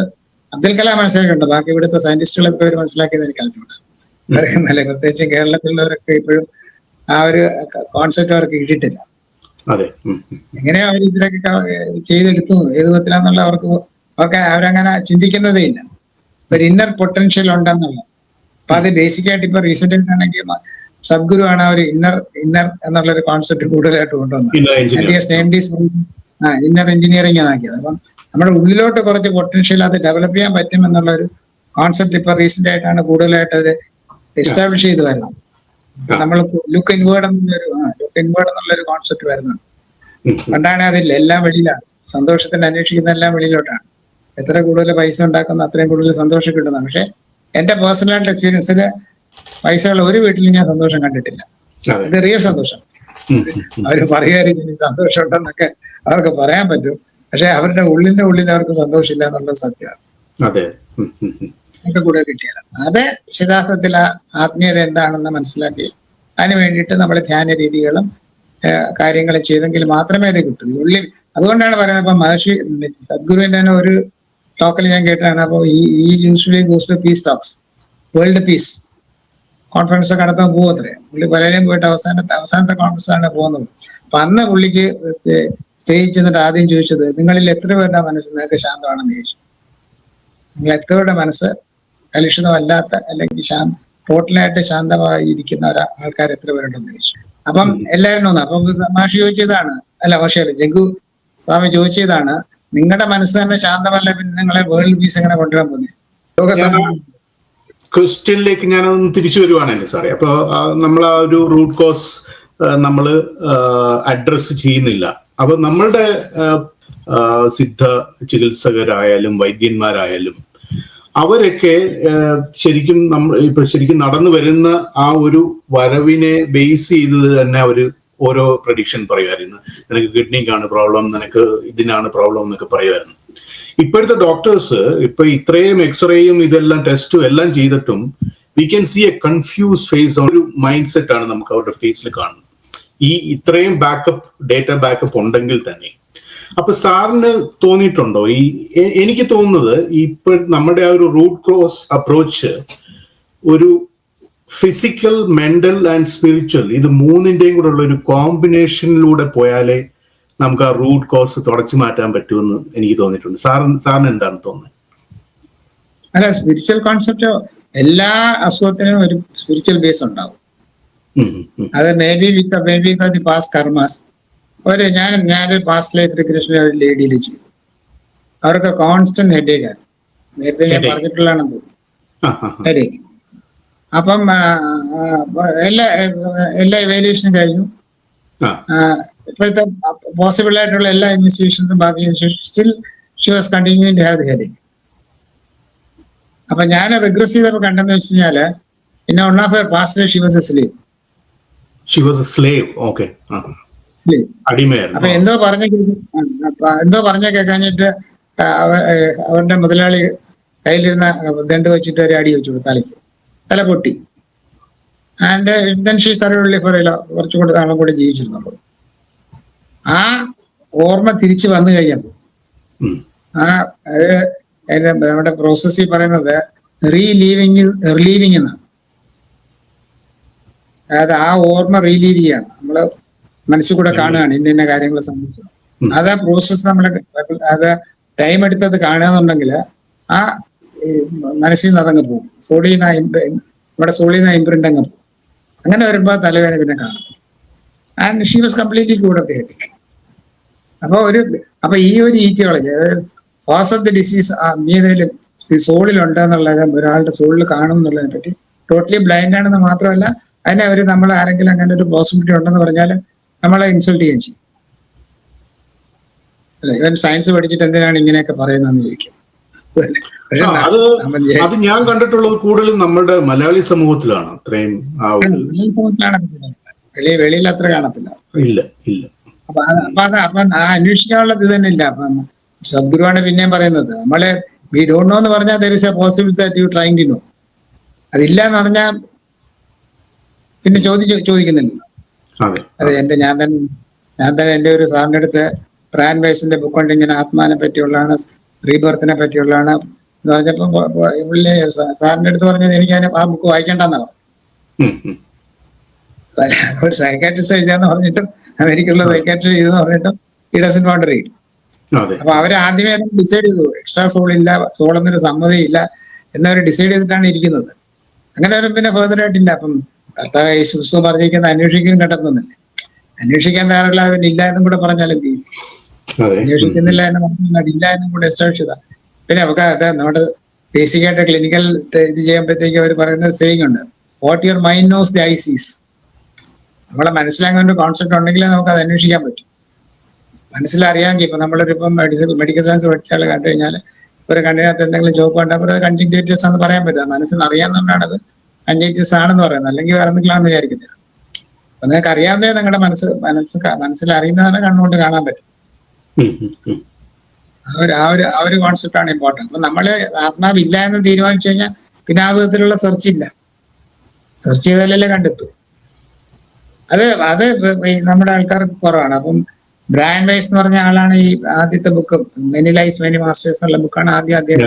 അബ്ദുൽ കലാം മനസ്സിലാക്കിയിട്ടുണ്ട്. ബാക്കി ഇവിടുത്തെ സയന്റിസ്റ്റുകളൊക്കെ അവർ മനസ്സിലാക്കിയത് എനിക്ക് അറിഞ്ഞൂടാ. അറിയുന്നല്ലേ, പ്രത്യേകിച്ച് കേരളത്തിലുള്ളവരൊക്കെ ഇപ്പോഴും ആ ഒരു കോൺസെപ്റ്റ് അവർക്ക് കിട്ടിയിട്ടില്ല. എങ്ങനെയാ അവർ ഇതിലൊക്കെ ചെയ്തെടുത്തു ഏത് വിധത്തിലാന്നുള്ള അവർക്ക് അവരങ്ങനെ ചിന്തിക്കുന്നതേ ഇല്ല. ഒരു ഇന്നർ പൊട്ടൻഷ്യൽ ഉണ്ടെന്നുള്ള. അപ്പൊ അത് ബേസിക്കായിട്ട് ഇപ്പൊ റീസെന്റ് ആയിട്ടാണെങ്കിൽ സദ്ഗുരു ആണ് ഒരു ഇന്നർ എന്നുള്ള ഒരു കോൺസെപ്റ്റ് കൂടുതലായിട്ട് കൊണ്ടുവന്നത്. ഇന്നർ എഞ്ചിനീയറിംഗ് ആക്കിയത്. അപ്പം നമ്മുടെ ഉള്ളിലോട്ട് കുറച്ച് പൊട്ടൻഷ്യൽ അത് ഡെവലപ്പ് ചെയ്യാൻ പറ്റും എന്നുള്ള ഒരു കോൺസെപ്റ്റ് ഇപ്പൊ റീസെന്റ് ആയിട്ടാണ് കൂടുതലായിട്ട് അത് എസ്റ്റാബ്ലിഷ് ചെയ്ത് വരുന്നത്. നമ്മൾ ലുക്ക് ഇൻവേർഡ് എന്നുള്ളൊരു കോൺസെപ്റ്റ് വരുന്നുണ്ട്. പണ്ടാണ് അതില്ല, എല്ലാം വെളിയിലാണ്. സന്തോഷത്തിന് അന്വേഷിക്കുന്ന എല്ലാം വെളിയിലോട്ടാണ്. എത്ര കൂടുതൽ പൈസ ഉണ്ടാക്കുന്ന അത്രയും കൂടുതൽ സന്തോഷം കിട്ടുന്നതാണ്. പക്ഷെ എന്റെ പേഴ്സണലായിട്ട് എക്സ്പീരിയൻസിൽ പൈസകൾ ഒരു വീട്ടിലും ഞാൻ സന്തോഷം കണ്ടിട്ടില്ല. ഇത് റിയൽ സന്തോഷം. അവർ പറയുമായിരിക്കും സന്തോഷം ഉണ്ടെന്നൊക്കെ അവർക്ക് പറയാൻ പറ്റും, പക്ഷെ അവരുടെ ഉള്ളിന്റെ ഉള്ളിൽ അവർക്ക് സന്തോഷമില്ല എന്നുള്ളത് സത്യമാണ്. ഒക്കെ കൂടെ കിട്ടിയാലും അത് യഥാർത്ഥത്തിൽ ആ ആത്മീയത എന്താണെന്ന് മനസ്സിലാക്കി അതിന് വേണ്ടിയിട്ട് നമ്മൾ ധ്യാന രീതികളും കാര്യങ്ങളും ചെയ്തെങ്കിൽ മാത്രമേ അത് കിട്ടൂ. ഉള്ളിൽ അതുകൊണ്ടാണ് പറയുന്നത്. ഇപ്പൊ മഹർഷി സദ്ഗുരുവിന്റെ തന്നെ ഒരു ടോക്കിൽ ഞാൻ കേട്ടാണ്. അപ്പോൾ he usually goes to peace talks, world peace conference ഒക്കെ നടത്താൻ പോകത്രേ. പുള്ളി പലരെയും പോയിട്ട് അവസാനത്തെ കോൺഫറൻസ് ആണ് പോകുന്നത്. അപ്പൊ അന്ന് പുള്ളിക്ക് സ്റ്റേജിൽ ചെന്നിട്ട് ആദ്യം ചോദിച്ചത്, നിങ്ങളിൽ എത്ര പേരുടെ മനസ്സ് നിങ്ങൾക്ക് ശാന്തമാണെന്ന് ചോദിച്ചു. നിങ്ങൾ എത്ര പേരുടെ മനസ്സ് കലുഷിതമല്ലാത്ത അല്ലെങ്കിൽ ടോട്ടലായിട്ട് ശാന്തമായിരിക്കുന്ന ആൾക്കാർ എത്ര പേരുണ്ടെന്ന് ചോദിച്ചു. അപ്പം എല്ലാവരും ഒന്നും. അപ്പം മാഷി ചോദിച്ചതാണ്, അല്ല മാഷിയല്ല, ജഗ്ഗു സ്വാമി ചോദിച്ചതാണ്, നിങ്ങളുടെ മനസ്സ് തന്നെ ശാന്തമല്ല, പിന്നെ നിങ്ങളെ വേൾഡ് പീസ് എങ്ങനെ കൊണ്ടുവരാൻ പോകുന്നത്? ക്വസ്റ്റ്യനിലേക്ക് ഞാനൊന്ന് തിരിച്ചു വരുവാണല്ലേ സാറേ. അപ്പൊ നമ്മൾ ആ ഒരു റൂട്ട് കോസ് നമ്മൾ അഡ്രസ് ചെയ്യുന്നില്ല. അപ്പൊ നമ്മളുടെ സിദ്ധ ചികിത്സകരായാലും വൈദ്യന്മാരായാലും അവരൊക്കെ ശരിക്കും ശരിക്കും നടന്നു വരുന്ന ആ ഒരു വരവിനെ ബേസ് ചെയ്ത് തന്നെ അവര് ഓരോ പ്രഡിക്ഷൻ പറയുമായിരുന്നു. നിനക്ക് കിഡ്നിക്കാണ് പ്രോബ്ലം, നിനക്ക് ഇതിനാണ് പ്രോബ്ലം എന്നൊക്കെ പറയുമായിരുന്നു. ഇപ്പോഴത്തെ ഡോക്ടേഴ്സ് ഇപ്പൊ ഇത്രയും എക്സ്റേയും ഇതെല്ലാം ടെസ്റ്റും എല്ലാം ചെയ്തിട്ടും we can see a confuse face. ഒരു മൈൻഡ് സെറ്റ് ആണ് നമുക്ക് അവരുടെ ഫേസിൽ കാണുന്നത്, ഈ ഇത്രയും ഡേറ്റ ബാക്കപ്പ് ഉണ്ടെങ്കിൽ തന്നെ. അപ്പൊ സാറിന് തോന്നിയിട്ടുണ്ടോ എനിക്ക് തോന്നുന്നത് ഇപ്പൊ നമ്മുടെ ആ ഒരു റൂട്ട് ക്രോസ് അപ്രോച്ച് ഒരു ഫിസിക്കൽ, മെന്റൽ ആൻഡ് സ്പിരിച്വൽ ഇത് മൂന്നിന്റെയും കൂടെ ഉള്ള ഒരു കോമ്പിനേഷനിലൂടെ പോയാലേ നമുക്ക് ആ റൂട്ട് കോസ് തുടച്ചു മാറ്റാൻ പറ്റുമെന്ന് എനിക്ക് തോന്നിയിട്ടുണ്ട്. സാറിന് എന്താണ് തോന്നുന്നത്? അല്ല, സ്പിരിച്വൽ കോൺസെപ്റ്റ് എല്ലാ അസുഖത്തിനും ഒരു സ്പിരിച്വൽ ബേസ് ഉണ്ടാവും. അത് may be with the past karmas. ഞാനൊരു പാസ്റ്റ് ലൈഫ് റിഗ്രഷൻ ഒരു ലേഡിയിൽ ചെയ്തു. അവർക്ക് കോൺസ്റ്റന്റ് ഹെഡേക്ക് ആണ്. നേരത്തെ ഞാൻ പറഞ്ഞിട്ടുള്ളതാണെന്ന് തോന്നുന്നു, ഹെഡേക്ക്. അപ്പം എല്ലാ ഇവാലുവേഷനും കഴിഞ്ഞു. ഇപ്പോഴത്തെ പോസിബിൾ ആയിട്ടുള്ള എല്ലാ ഇൻവെസ്റ്റിഗേഷൻസും ബാക്കി still she was continuing to have the headache. അപ്പൊ ഞാൻ റിഗ്രസ് ചെയ്തപ്പോ കണ്ടെന്ന് വെച്ച് കഴിഞ്ഞാല് പിന്നെ one of her past she was a slave. She was a slave. Okay. അപ്പൊ എന്തോ പറഞ്ഞ കേൾക്കാഞ്ഞിട്ട് അവരുടെ മുതലാളി കയ്യിലിരുന്ന ദണ്ട് വെച്ചിട്ട് ഒരു അടി വെച്ചു, തല പൊട്ടി. And then she survived for കുറച്ചുകൂടി നാളും കൂടെ ജീവിച്ചിരുന്നുള്ളൂ. ആ ഓർമ്മ തിരിച്ചു വന്നു കഴിഞ്ഞപ്പോൾ നമ്മുടെ പ്രോസസ്സിൽ പറയുന്നത് റിലീവിങ് എന്നാണ്. അതായത് ആ ഓർമ്മ റീലീവ് ചെയ്യാണ്, നമ്മള് മനസ്സിൽ കൂടെ കാണുകയാണ് ഇന്ന കാര്യങ്ങളെ സംബന്ധിച്ച്. അത് ആ പ്രോസസ്സ് നമ്മള് അത് ടൈം എടുത്തത് കാണുകയെന്നുണ്ടെങ്കിൽ ആ മനസ്സിൽ നിന്ന് അതങ്ങ് പോകും. നമ്മുടെ സോളിൽ നിന്ന് ഇംപ്രിന്റ് അങ്ങ് പോകും. അങ്ങനെ വരുമ്പോ തലവേദന പിന്നെ കാണും. ആൻഡ് ഷീ വാസ് കംപ്ലീറ്റ്ലി കൂടെ ഹെഡേക്ക്. അപ്പൊ ഈ ഒരു ഈറ്റിയോളജി, അതായത് കോസ് ഓഫ് ദി ഡിസീസ് ഏതെങ്കിലും സോളിലുണ്ടെന്നുള്ളത്, ഒരാളുടെ സോളിൽ കാണും എന്നുള്ളതിനെ പറ്റി ടോട്ടലി ബ്ലൈൻഡ് ആണെന്ന് മാത്രമല്ല, അതിനെ നമ്മൾ ആരെങ്കിലും അങ്ങനെ ഒരു പോസിബിലിറ്റി ഉണ്ടെന്ന് പറഞ്ഞാൽ നമ്മളെ ഇൻസൾട്ട് ചെയ്യുകയും ചെയ്യും. അല്ലെ, ഇവൻ സയൻസ് പഠിച്ചിട്ട് എന്തിനാണ് ഇങ്ങനെയൊക്കെ പറയുന്നതെന്ന് ചോദിക്കും. അത് ഞാൻ കണ്ടിട്ടുള്ളത് കൂടുതലും നമ്മുടെ മലയാളി സമൂഹത്തിലാണ്. അത്രയും വെളിയിൽ അത്ര കാണത്തില്ല. ഇല്ല ഇല്ല. അപ്പൊ ആ അന്വേഷിക്കാനുള്ളത് ഇത് തന്നെ ഇല്ല. അപ്പം സദ്ഗുരുവാണ് പിന്നെയും പറയുന്നത്, നമ്മളെ വി ഡോണ്ട് നോ എന്ന് പറഞ്ഞാൽ there is a possibility that you trying to know. അതില്ല എന്ന് പറഞ്ഞാൽ പിന്നെ ചോദിക്കുന്നില്ല. അത് ഞാൻ തന്നെ എൻ്റെ ഒരു സാറിൻ്റെ അടുത്ത് ബ്രാൻ വൈസിന്റെ ബുക്ക് കൊണ്ട് ഇങ്ങനെ ആത്മാവിനെ പറ്റിയുള്ളതാണ്, റീബർത്തിനെ പറ്റിയുള്ളതാണ് എന്ന് പറഞ്ഞപ്പോൾ പുള്ളി സാറിന്റെ അടുത്ത് പറഞ്ഞത് എനിക്ക് ആ ബുക്ക് വായിക്കേണ്ടെന്നാണ്. ഒരു സൈക്കാട്രിസ്റ്റ് എഴുതാന്ന് പറഞ്ഞിട്ടും അമേരിക്കയിലുള്ള സൈക്കാട്രി എഴുതെന്ന് പറഞ്ഞിട്ടും ഈ ഡസൻ വാണ്ട് റീഡ്. അപ്പൊ അവർ ആദ്യമേ ഡിസൈഡ് ചെയ്തു എക്സ്ട്രാ സോൾ ഇല്ല, സോൾ എന്നൊരു സമ്മതിയില്ല എന്നവർ ഡിസൈഡ് ചെയ്തിട്ടാണ് ഇരിക്കുന്നത്. അങ്ങനെ വരും പിന്നെ ഫെർദർ ആയിട്ടില്ല. അപ്പം കർത്താവ് യേശുക്രിസ്തു പറഞ്ഞിരിക്കുന്ന അന്വേഷിക്കും കണ്ടെത്തുന്നില്ല. അന്വേഷിക്കാൻ തയ്യാറുള്ള അവരില്ല എന്നും കൂടെ പറഞ്ഞാൽ എന്ത് ചെയ്യും? അന്വേഷിക്കുന്നില്ല എന്ന് പറഞ്ഞാൽ അതില്ല എന്നും കൂടെ എസ്റ്റാബ്ലിഷ് ചെയ്താൽ പിന്നെ നമുക്ക് അത് നമ്മുടെ ബേസിക് ആയിട്ട് ക്ലിനിക്കൽ ഇത് ചെയ്യുമ്പോഴത്തേക്ക് അവർ പറയുന്ന സേയിങ് ഉണ്ട്, what your mind nose the I സീസ്. നമ്മളെ മനസ്സിലാകുന്ന ഒരു കോൺസെപ്റ്റ് ഉണ്ടെങ്കിലേ നമുക്ക് അത് അന്വേഷിക്കാൻ പറ്റും. മനസ്സിലറിയാമെങ്കിൽ ഇപ്പൊ നമ്മളൊരിപ്പം മെഡിക്കൽ സയൻസ് പഠിച്ചാൽ കണ്ടു കഴിഞ്ഞാൽ ഒരു കണ്ണിനകത്ത് എന്തെങ്കിലും ചോപ്പ് കണ്ടപ്പോൾ അത് കൺജങ്ക്റ്റിവിറ്റിസ് എന്ന് പറയാൻ പറ്റുക. മനസ്സിന് അറിയാവുന്നതുകൊണ്ടാണ് അത് കൺജങ്ക്റ്റിവിറ്റിസ് ആണെന്ന് പറയുന്നത്, അല്ലെങ്കിൽ വേറെ എന്തെങ്കിലാണെന്ന് വിചാരിക്കത്തില്ല. അപ്പൊ നിങ്ങൾക്ക് അറിയാവുന്നേ നിങ്ങളുടെ മനസ്സിലറിയുന്നതാണ് കണ്ണുകൊണ്ട് കാണാൻ പറ്റും. ആ ഒരു കോൺസെപ്റ്റ് ആണ് ഇമ്പോർട്ടൻറ്റ്. അപ്പൊ നമ്മള് ആത്മാവില്ല എന്ന് തീരുമാനിച്ചു കഴിഞ്ഞാൽ പിന്നെ ആ വിധത്തിലുള്ള സെർച്ച് ഇല്ല. സെർച്ച് ചെയ്താലല്ലേ കണ്ടെത്തൂ. അത് നമ്മുടെ ആൾക്കാർക്ക് കുറവാണ്. അപ്പം ബ്രാൻ വൈസ് എന്ന് പറഞ്ഞ ആളാണ് ഈ ആദ്യത്തെ book many lifes many masters എന്നുള്ള ബുക്കാണ് ആദ്യം അദ്ദേഹം.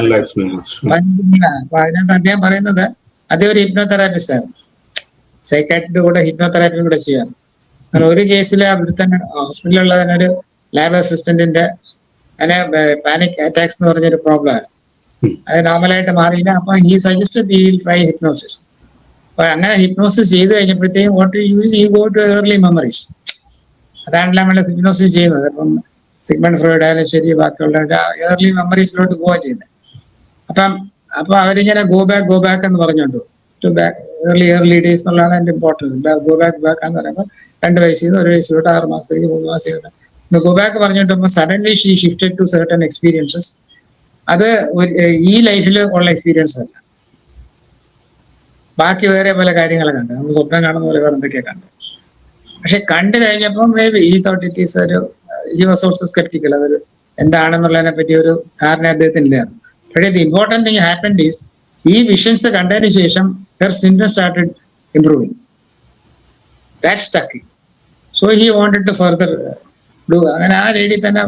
അപ്പൊ അതിനകത്ത് അദ്ദേഹം പറയുന്നത് അദ്ദേഹം ഒരു ഹിപ്നോതെറാപ്പിസ്റ്റ് ആണ്. സൈക്കാട്രിയുടെ കൂടെ ഹിപ്നോതെറാപ്പിയും കൂടെ ചെയ്യാം. കാരണം ഒരു കേസിൽ അവിടെ തന്നെ ഹോസ്പിറ്റലിലുള്ള തന്നെ ഒരു ലാബ് അസിസ്റ്റന്റിന്റെ അങ്ങനെ പാനിക് അറ്റാക്സ് എന്ന് പറഞ്ഞൊരു പ്രോബ്ലം ആണ്. അത് നോർമലായിട്ട് മാറിയില്ല. അപ്പൊ he suggested he will try hypnosis. അപ്പൊ അങ്ങനെ ഹിപ്നോസിസ് ചെയ്ത് കഴിഞ്ഞപ്പോഴത്തേക്കും what you use you go to early memories. അതാണല്ലോ നമ്മൾ ഹിപ്നോസിസ് ചെയ്യുന്നത്. അപ്പം സിഗ്മണ്ട് ഫ്രോയിഡ് ആയാലും ശരി ബാക്കിയുള്ള ഏർലി മെമ്മറീസിലോട്ട് പോവാ ചെയ്യുന്നത്. അപ്പൊ അവരിങ്ങനെ ഗോ ബാക്ക് എന്ന് പറഞ്ഞോണ്ടു ടു ബാക്ക് ഏർലി ഡേയ്സ് എന്നുള്ളതാണ് എൻ്റെ ഇമ്പോർട്ടൻസ്. ഗോ ബാക്ക് എന്ന് പറയുമ്പോൾ 2 വയസ്സിൽ നിന്ന് 1 വയസ്സിലോട്ട് 6 മാസത്തേക്ക് 3 മാസത്തേക്ക് ഗോ ബാക്ക് പറഞ്ഞിട്ട് suddenly she shifted to certain experiences. അത് ഈ ലൈഫിൽ ഉള്ള എക്സ്പീരിയൻസ് അല്ല, ബാക്കി വേറെ പല കാര്യങ്ങളെ കണ്ട് നമ്മൾ സ്വപ്നം കാണുന്ന പോലെ വേറെ എന്തൊക്കെയാ കണ്ടു. പക്ഷെ കണ്ടു കഴിഞ്ഞപ്പോൾ may be he thought it is he was also skeptical. അതൊരു എന്താണെന്നുള്ളതിനെ പറ്റി ഒരു ധാരണ അദ്ദേഹത്തിന് ഇല്ലായിരുന്നു. പക്ഷേ the important thing happened is ഈ വിഷൻസ് കണ്ടതിന് ശേഷം her symptoms started improving. That stuck. So he wanted to further do. അങ്ങനെ ആ ലേഡി തന്നെ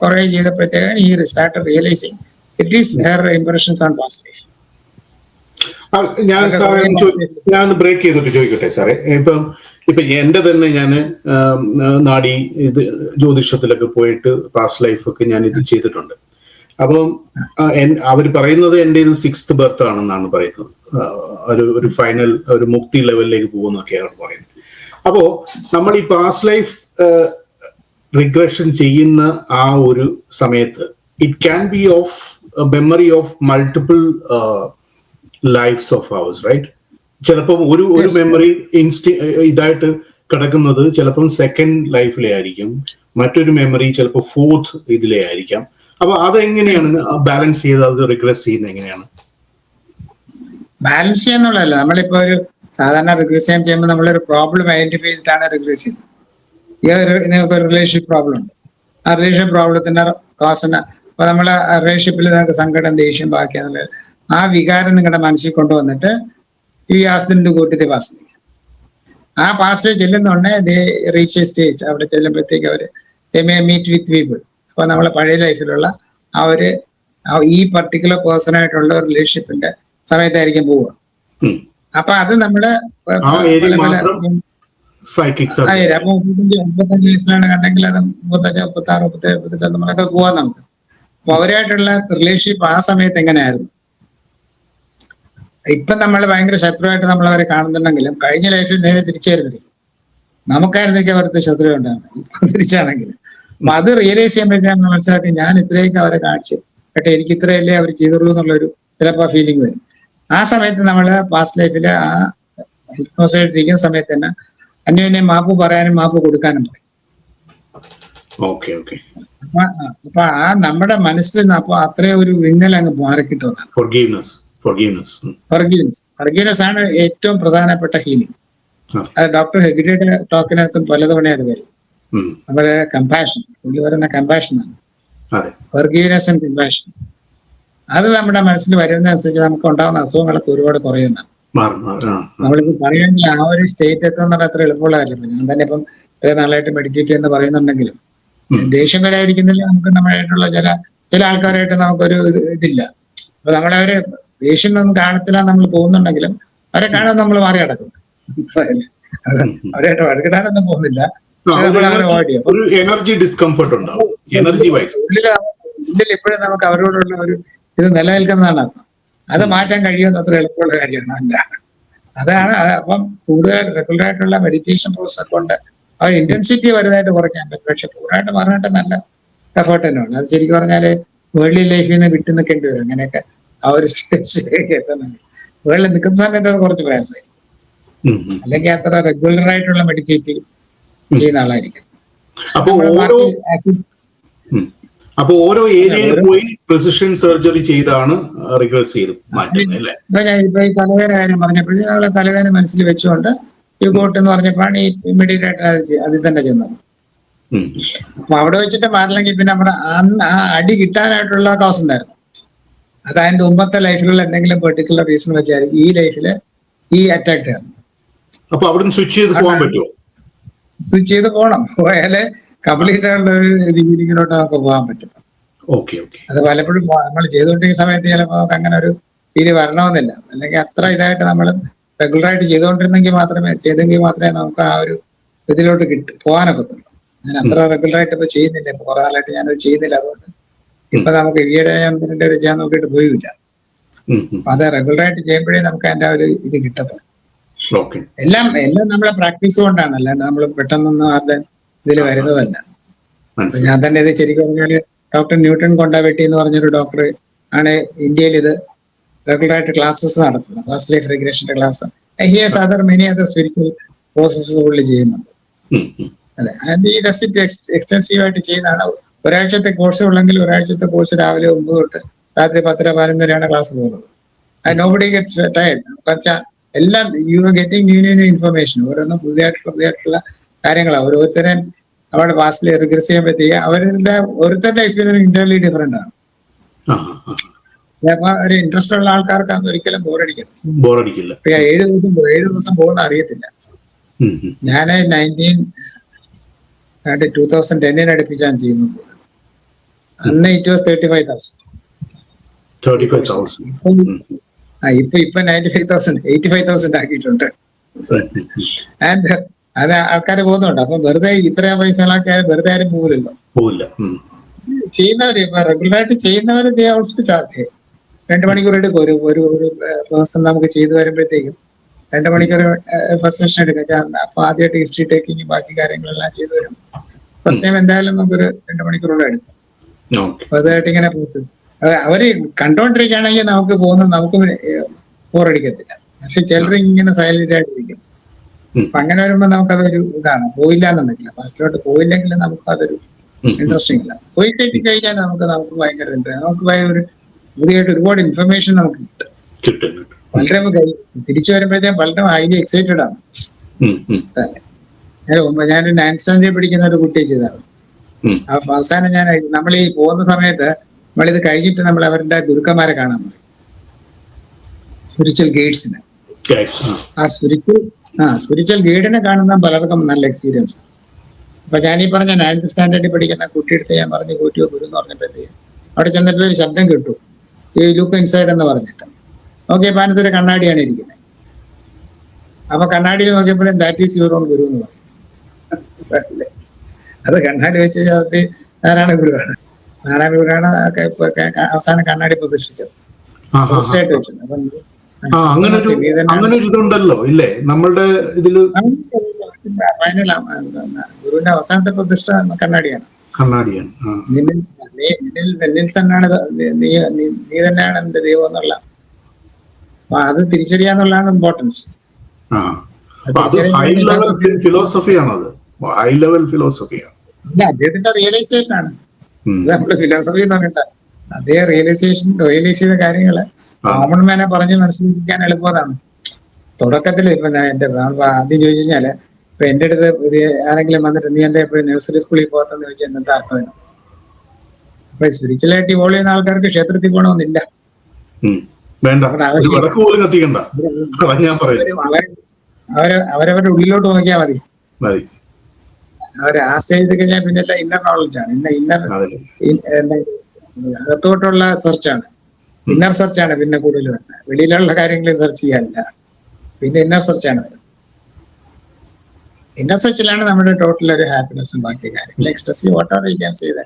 കുറെ ചെയ്തപ്പോഴത്തേക്കാണ് he started realizing it is her impressions on past life. ഞാൻ ബ്രേക്ക് ചെയ്തിട്ട് ചോദിക്കട്ടെ സാറേ, ഇപ്പൊ എന്റെ തന്നെ ഞാൻ നാഡി ഇത് ജ്യോതിഷത്തിലൊക്കെ പോയിട്ട് പാസ്റ്റ് ലൈഫൊക്കെ ഞാൻ ഇത് ചെയ്തിട്ടുണ്ട്. അപ്പം അവർ പറയുന്നത് എൻ്റെ ഇത് 6th ബർത്ത് ആണെന്നാണ് പറയുന്നത്. ഒരു ഫൈനൽ ഒരു മുക്തി ലെവലിലേക്ക് പോകുന്നൊക്കെയാണ് പറയുന്നത്. അപ്പോ നമ്മൾ ഈ പാസ്റ്റ് ലൈഫ് റിഗ്രഷൻ ചെയ്യുന്ന ആ ഒരു സമയത്ത് it can be of memory of multiple lifes of ours, right? ചിലപ്പം ഒരു മെമ്മറി ഇതായിട്ട് കിടക്കുന്നത് ചിലപ്പം 2nd ലൈഫിലെ ആയിരിക്കും, മറ്റൊരു മെമ്മറി ചിലപ്പോൾ 4th ഇതിലെ ആയിരിക്കാം. അപ്പൊ അതെങ്ങനെയാണ് ബാലൻസ് ചെയ്ത് അത് റിഗ്രസ് ചെയ്യുന്നത്? എങ്ങനെയാണ് ബാലൻസ് ചെയ്യാന്നുള്ളതല്ല, നമ്മളിപ്പോ ഒരു സാധാരണ റിഗ്രസ് ചെയ്യുമ്പോൾ നമ്മളൊരു പ്രോബ്ലം ഐഡന്റിഫൈ ചെയ്തിട്ടാണ് റിഗ്രസ് ചെയ്യുന്നത്. നിങ്ങൾക്ക് ഒരു റിലേഷൻഷിപ്പ് പ്രോബ്ലം ഉണ്ട്, ആ റിലേഷൻഷിപ്പ് പ്രോബ്ലത്തിന്റെ കോസന അപ്പൊ നമ്മളെ റിലേഷൻഷിപ്പിൽ നിങ്ങൾക്ക് സങ്കടം, ദേഷ്യം, ബാക്കിയാന്നുള്ളത് ആ വികാരം നിങ്ങളുടെ മനസ്സിൽ കൊണ്ടുവന്നിട്ട് ഈ ആസ്തിന്റെ കൂട്ടത്തെ പാസ് ചെയ്യും. ആ പാസ്റ്റിൽ ചെല്ലുന്നുണ്ടെ റീച്ച് സ്റ്റേജ് അവിടെ ചെല്ലുമ്പോഴത്തേക്ക് അവര് മീറ്റ് വിത്ത് പീപ്പിൾ. അപ്പൊ നമ്മളെ പഴയ ലൈഫിലുള്ള ഈ പർട്ടിക്കുലർ പേഴ്സൺ ആയിട്ടുള്ള ഒരു റിലേഷൻഷിപ്പിന്റെ സമയത്തായിരിക്കും പോവുക. അപ്പൊ അത് നമ്മുടെ അപ്പൊ 35 വയസ്സിലാണ് കണ്ടെങ്കിൽ അത് 35, 36, 37, 38 നമ്മളൊക്കെ പോവാൻ നമുക്ക്. അപ്പൊ അവരായിട്ടുള്ള റിലേഷൻഷിപ്പ് ആ സമയത്ത് എങ്ങനെയായിരുന്നു? ഇപ്പൊ നമ്മൾ ഭയങ്കര ശത്രുവായിട്ട് നമ്മൾ അവരെ കാണുന്നുണ്ടെങ്കിലും കഴിഞ്ഞ ലൈഫിൽ നേരെ തിരിച്ചായിരുന്നില്ല, നമുക്കായിരുന്നൊക്കെ അവർക്ക് ശത്രു ഉണ്ടാകുന്നത്. ഇപ്പൊ തിരിച്ചാണെങ്കിൽ അപ്പൊ അത് റിയലൈസ് ചെയ്യുമ്പോഴേക്കാണ് മനസ്സിലാക്കി ഞാൻ ഇത്രയൊക്കെ അവരെ കാണിച്ചു, പക്ഷെ എനിക്ക് ഇത്രയല്ലേ അവർ ചെയ്തുള്ളൂ എന്നുള്ളൊരു ചിലപ്പോൾ ഫീലിംഗ് വരും. ആ സമയത്ത് നമ്മള് പാസ്റ്റ് ലൈഫില് ആ ഹിപ്നോസിലിരിക്കുന്ന സമയത്ത് തന്നെ അന്യോന്യം മാപ്പ് പറയാനും മാപ്പ് കൊടുക്കാനും പറയും. അപ്പൊ ആ നമ്മുടെ മനസ്സിൽ നിന്ന് അപ്പൊ അത്രയും ഒരു വിങ്ങൽ അങ്ങ് മാറിക്കിട്ടുന്നതാണ്. ഫർഗീവ്നെസ് ആണ് ഏറ്റവും പ്രധാനപ്പെട്ട ഹീലിംഗ്. അത് ഡോക്ടർ ഹെഗ്ഡെയുടെ ടോക്കിനകത്തും പലതവണ അത് വരും. നമ്മുടെ കമ്പാഷൻ, പുള്ളി പറയുന്ന കമ്പാഷനാണ്, ഫർഗീവ്നെസ് ആൻഡ് കമ്പാഷൻ. അത് നമ്മുടെ മനസ്സിൽ വരുന്നതനുസരിച്ച് നമുക്ക് ഉണ്ടാകുന്ന അസുഖങ്ങളൊക്കെ ഒരുപാട് കുറയുന്നതാണ്. മാറും മാറും. നമ്മളിപ്പോ പറയുകയാണെങ്കിൽ ആ ഒരു സ്റ്റേറ്റ് എത്തുന്ന അത്ര എളുപ്പമുള്ള കാര്യമില്ല. ഞാൻ തന്നെ ഇപ്പം ഇത്രയും നാളായിട്ട് മെഡിറ്റേറ്റ് എന്ന് പറയുന്നുണ്ടെങ്കിലും ദേഷ്യം വരാതിരിക്കുന്നില്ല. നമുക്ക് നമ്മളായിട്ടുള്ള ചില ആൾക്കാരായിട്ട് നമുക്കൊരു ഇതില്ല. അപ്പൊ നമ്മളവര് ദേഷ്യം ഒന്നും കാണത്തില്ല നമ്മൾ തോന്നുന്നുണ്ടെങ്കിലും അവരെ കാണാൻ നമ്മൾ മാറി കിടക്കും. അത് അവരായിട്ട് വഴക്കിടാനൊന്നും പോകുന്നില്ല. പക്ഷെ നമ്മൾ അവരെ അവോയ്ഡ് ചെയ്യും. ഒരു എനർജി ഡിസ്കംഫർട്ട് ഉണ്ടാവും, എനർജി വൈസ് ഉള്ളിൽ എപ്പോഴും നമുക്ക് അവരോടുള്ള ഒരു ഇത് നിലനിൽക്കുന്നതാണ് അർത്ഥം. അത് മാറ്റാൻ കഴിയുമെന്ന് അത്ര എളുപ്പമുള്ള കാര്യമാണ് അല്ല. അതാണ് അപ്പം കൂടുതൽ റെഗുലർ ആയിട്ടുള്ള മെഡിറ്റേഷൻ പ്രോസസ് കൊണ്ട് ആ ഇന്റൻസിറ്റി വലുതായിട്ട് കുറയ്ക്കാൻ പറ്റും. പക്ഷെ പൂർണ്ണമായിട്ട് മാറാനായിട്ട് നല്ല എഫേർട്ട് തന്നെയാണ്. അത് ശരിക്കും പറഞ്ഞാല് വേൾഡ് ലൈഫിൽ നിന്ന് വിട്ടു നിൽക്കേണ്ടി വരും. അങ്ങനെയൊക്കെ ആ ഒരു സ്റ്റേജിലേക്ക് എത്തണമെങ്കിൽ വേൾഡിൽ നിൽക്കുന്ന സമയത്ത് അത് കുറച്ച് പ്രയാസമായിരിക്കും. അല്ലെങ്കിൽ അത്ര റെഗുലർ ആയിട്ടുള്ള മെഡിറ്റേറ്റ് ചെയ്യുന്ന ആളായിരിക്കും. അപ്പൊ ഓരോ ഏരിയയിൽ പോയി പ്രിസിഷൻ സർജറി ചെയ്താണ് റിവേഴ്സ് ചെയ്ത് മാറ്റുന്നത്. ഇപ്പൊ ഈ തലവേദന കാര്യം പറഞ്ഞപ്പോഴും ഞങ്ങളെ തലവേദന മനസ്സിൽ വെച്ചുകൊണ്ട് യുഗോട്ട് എന്ന് പറഞ്ഞപ്പോഴാണ് ഈ ഇമ്മീഡിയറ്റ് ആയിട്ട് അതിൽ തന്നെ ചെന്നത്. അപ്പൊ അവിടെ വെച്ചിട്ട് മാറില്ലെങ്കിൽ പിന്നെ നമ്മുടെ ആ അടി കിട്ടാനായിട്ടുള്ള കോസ് ഉണ്ടായിരുന്നു. അത് അതിന്റെ മുമ്പത്തെ ലൈഫിലുള്ള എന്തെങ്കിലും പെർട്ടിക്കുലർ റീസൺ വെച്ചായിരിക്കും ഈ ലൈഫില് ഈ അറ്റാക്ക് ആയിരുന്നു. അപ്പൊ അവിടെ സ്വിച്ച് ചെയ്ത് പോകാൻ പറ്റുമോ? സ്വിച്ച് ചെയ്ത് പോകണം. പോയാല് കംപ്ലീറ്റ് ആയിട്ടുള്ള ഒരു രീതിയിലോട്ട് നമുക്ക് പോകാൻ പറ്റും. അത് പലപ്പോഴും നമ്മൾ ചെയ്തുകൊണ്ടിരിക്കുന്ന സമയത്ത് ചിലപ്പോൾ നമുക്ക് അങ്ങനെ ഒരു ഫീല് വരണമെന്നില്ല. അല്ലെങ്കിൽ അത്ര ഇതായിട്ട് നമ്മൾ റെഗുലറായിട്ട് ചെയ്തുകൊണ്ടിരുന്നെങ്കിൽ മാത്രമേ നമുക്ക് ആ ഒരു ഇതിലോട്ട് പോകാനൊക്കത്തുള്ളൂ. ഞാൻ അത്ര റെഗുലറായിട്ട് ഇപ്പൊ ചെയ്യുന്നില്ല. ഇപ്പൊ കുറെ നാളായിട്ട് ഞാനത് ചെയ്യുന്നില്ല. അതുകൊണ്ട് ഇപ്പൊ നമുക്ക് ഈയിടെ ഞാൻ ചെയ്യാൻ നോക്കിയിട്ട് പോയില്ല. അപ്പൊ അത് റെഗുലറായിട്ട് ചെയ്യുമ്പോഴേ നമുക്ക് അതിന്റെ ആ ഒരു ഇത് കിട്ടത്തുള്ളൂ. എല്ലാം നമ്മളെ പ്രാക്ടീസ് കൊണ്ടാണ്, അല്ലാണ്ട് നമ്മൾ പെട്ടെന്നൊന്നും ആരുടെ ഇതിൽ വരുന്നതല്ല. ഞാൻ തന്നെ ഇത് ശരിക്കും പറഞ്ഞാല് ഡോക്ടർ ന്യൂട്ടൺ കൊണ്ടാവെട്ടി എന്ന് പറഞ്ഞൊരു ഡോക്ടർ ആണ് ഇന്ത്യയിൽ ഇത് റെഗുലറായിട്ട് ക്ലാസ്സസ് നടത്തുന്നത്. ഫസ്റ്റ് ലൈഫ് റിഗ്രഷന്റെ class. He has other many other spiritual processes പുള്ളി ചെയ്യുന്നുണ്ട്. അല്ലെ, ആൻഡ് ഈ റെസിറ്റ് എക്സ്റ്റൻസീവ് ആയിട്ട് ചെയ്യുന്നതാണ്. ഒരാഴ്ചത്തെ കോഴ്സ് ഉള്ളെങ്കിൽ ഒരാഴ്ചത്തെ കോഴ്സ് രാവിലെ 9 തൊട്ട് രാത്രി 10:15 വരെയാണ് ക്ലാസ് പോകുന്നത്. Nobody gets tired. വെച്ചാൽ എല്ലാം you are getting new information. ഓരോന്നും പുതിയതായിട്ടുള്ള കാര്യങ്ങളാണ്. ഓരോരുത്തരെയും അവിടെ പാസ്റ്റിൽ റിഗ്രസ് ചെയ്യുമ്പോഴത്തേക്ക് അവരുടെ ഓരോരുത്തരുടെ എക്സ്പീരിയൻസ് ഇന്റർലി ഡിഫറെന്റ് ആണ്. ചിലപ്പോ ഒരു ഇൻട്രസ്റ്റ് ഉള്ള ആൾക്കാർക്ക് അത് ഒരിക്കലും ബോറടിക്കില്ല. 7 ദിവസം പോകുന്ന അറിയത്തില്ല. ഞാൻ 2010 അടുപ്പിച്ചാണ് ചെയ്യുന്നത്. അന്ന് ഇറ്റ് വാസ് 35,000. ഇപ്പൊ 85,000 ആക്കിയിട്ടുണ്ട്. ആൻഡ് അത് ആൾക്കാർ പോകുന്നുണ്ട്. അപ്പൊ വെറുതെ ഇത്രയും പൈസകളൊക്കെ വെറുതെ ആരും പോകില്ലല്ലോ. ചെയ്യുന്നവര് ഇപ്പൊ റെഗുലറായിട്ട് ചെയ്യുന്നവര് ചാർജ് 2 മണിക്കൂർ എടുക്കും. ഒരു ദിവസം നമുക്ക് ചെയ്തു വരുമ്പോഴത്തേക്കും 2 മണിക്കൂർ ഫസ്റ്റ് സെഷൻ എടുക്കാം. അപ്പൊ ആദ്യമായിട്ട് ഹിസ്റ്ററി ടേക്കിങ് ബാക്കി കാര്യങ്ങളെല്ലാം ചെയ്തു വരും. ഫസ്റ്റ് ടൈം എന്തായാലും നമുക്കൊരു 2 മണിക്കൂറോളം എടുക്കും. അപ്പൊ അതായിട്ട് ഇങ്ങനെ അവര് കണ്ടോണ്ടിരിക്കുകയാണെങ്കിൽ നമുക്ക് ബോറടിക്കത്തില്ല. പക്ഷെ ചിലർ ഇങ്ങനെ സൈലന്റ് ആയിട്ടിരിക്കും. അപ്പൊ അങ്ങനെ വരുമ്പോ നമുക്കതൊരു ഇതാണ്. പോയില്ല എന്നുണ്ടെങ്കിൽ ഫസ്റ്റിലോട്ട് പോയില്ലെങ്കിൽ നമുക്ക് അതൊരു ഇൻട്രസ്റ്റിംഗ് ഇല്ല. പോയി കഴിഞ്ഞാൽ നമുക്ക് ഭയങ്കര ഇൻട്രസ്റ്റ്. നമുക്ക് ഒരു പുതിയതായിട്ട് ഒരുപാട് ഇൻഫർമേഷൻ നമുക്ക് കിട്ടും. വളരെ തിരിച്ചു വരുമ്പോഴത്തേക്കും വളരെ ഹൈലി എക്സൈറ്റഡ് ആണ്. ഞാനൊരു 9th സ്റ്റാൻഡേർഡ് പഠിക്കുന്ന ഒരു കുട്ടിയെ ചെയ്താണ്. അവസാനം നമ്മൾ ഈ പോകുന്ന സമയത്ത് നമ്മളിത് കഴിഞ്ഞിട്ട് നമ്മൾ അവരുടെ ഗുരുക്കന്മാരെ കാണാൻ പറയും, സ്പിരിച്വൽ ഗൈഡ്സിന്. ആ സ്പിരിച്വൽ ഗൈഡിനെ കാണുന്ന പലർക്കും നല്ല എക്സ്പീരിയൻസ്. അപ്പൊ ഞാനീ പറഞ്ഞ 9th സ്റ്റാൻഡേർഡിൽ പഠിക്കുന്ന കുട്ടിയെടുത്ത് ഞാൻ പറഞ്ഞു കൂറ്റിയോ ഗുരു എന്ന് പറഞ്ഞപ്പോഴത്തേക്ക് അവിടെ ചെന്നിട്ട് ഒരു ശബ്ദം കിട്ടും, ഈ ലുക്ക് ഇൻസൈഡ് എന്ന് പറഞ്ഞിട്ട്. നോക്കിയപ്പോൾ അതിനകത്തൊരു കണ്ണാടിയാണ് ഇരിക്കുന്നത്. അപ്പൊ കണ്ണാടിയിൽ നോക്കിയപ്പോഴും ദാറ്റ് ഈസ് യുവർ ഓൺ ഗുരു എന്ന് പറയും. അത് കണ്ണാടി വെച്ച് നാരായണ ഗുരുവാണ്. നാരായണ ഗുരുവാണ് അവസാനം കണ്ണാടി പ്രതിഷ്ഠിച്ചത്, പ്രതിഷ്ഠയായിട്ട് വെച്ചത്. ഗുരുവിന്റെ അവസാനത്തെ പ്രതിഷ്ഠ കണ്ണാടിയാണ്. നിന്നിൽ തന്നെയാണ് നീ തന്നെയാണ് എന്റെ ദൈവം എന്നുള്ള അത് തിരിച്ചറിയാന്നുള്ളതാണ് ഇമ്പോർട്ടൻസ്. അല്ല, അദ്ദേഹത്തിന്റെ റിയലൈസേഷൻ ആണ്. നമ്മുടെ ഫിലോസഫി എന്ന് പറഞ്ഞിട്ട് അദ്ദേഹം റിയലൈസ് ചെയ്ത കാര്യങ്ങള് കോമൺ മാനെ പറഞ്ഞ് മനസ്സിലാക്കാൻ എളുപ്പതാണ്. തുടക്കത്തിൽ ഇപ്പൊ എന്റെ ആദ്യം ചോദിച്ചു കഴിഞ്ഞാല് ഇപ്പൊ എന്റെ അടുത്ത് ആരെങ്കിലും വന്നിട്ട് നീ എന്താ എപ്പോഴും നഴ്സറി സ്കൂളിൽ പോകത്തെന്ന് ചോദിച്ചാൽ എന്താ അർത്ഥം? അപ്പൊ സ്പിരിച്വലായിട്ട് ഇവോൾവ് ചെയ്യുന്ന ആൾക്കാർക്ക് ക്ഷേത്രത്തിൽ പോകണമെന്നില്ല. വേണ്ട, അവരുടെ ഒരു ആവശ്യം വിളക്ക് പോലും കത്തിക്കണ്ട. അതാ ഞാൻ പറയുന്നത്. അവരവരുടെ ഉള്ളിലോട്ട് നോക്കിയാൽ മതി. മതി. അവർ ആ സ്റ്റേജിൽ കഴിഞ്ഞാൽ പിന്നെ എല്ലാം ഇന്നർ നോളജാണ്. ഇന്നർ അകത്തോട്ടുള്ള സെർച്ചാണ്, ഇന്നർ സെർച്ചാണ് പിന്നെ കൂടുതൽ വരുന്നത്. വെളിയിലുള്ള കാര്യങ്ങൾ സെർച്ച് ചെയ്യാനില്ല, പിന്നെ ഇന്നർ സെർച്ചാണ് വരുന്നത്. ഇന്നർ സെർച്ചിലാണ് നമ്മുടെ ടോട്ടൽ ഒരു ഹാപ്പിനെസ്സും ബാക്കി കാര്യങ്ങൾ എക്സ്ട്രസി വാട്ടർ ചെയ്യാൻ ചെയ്ത്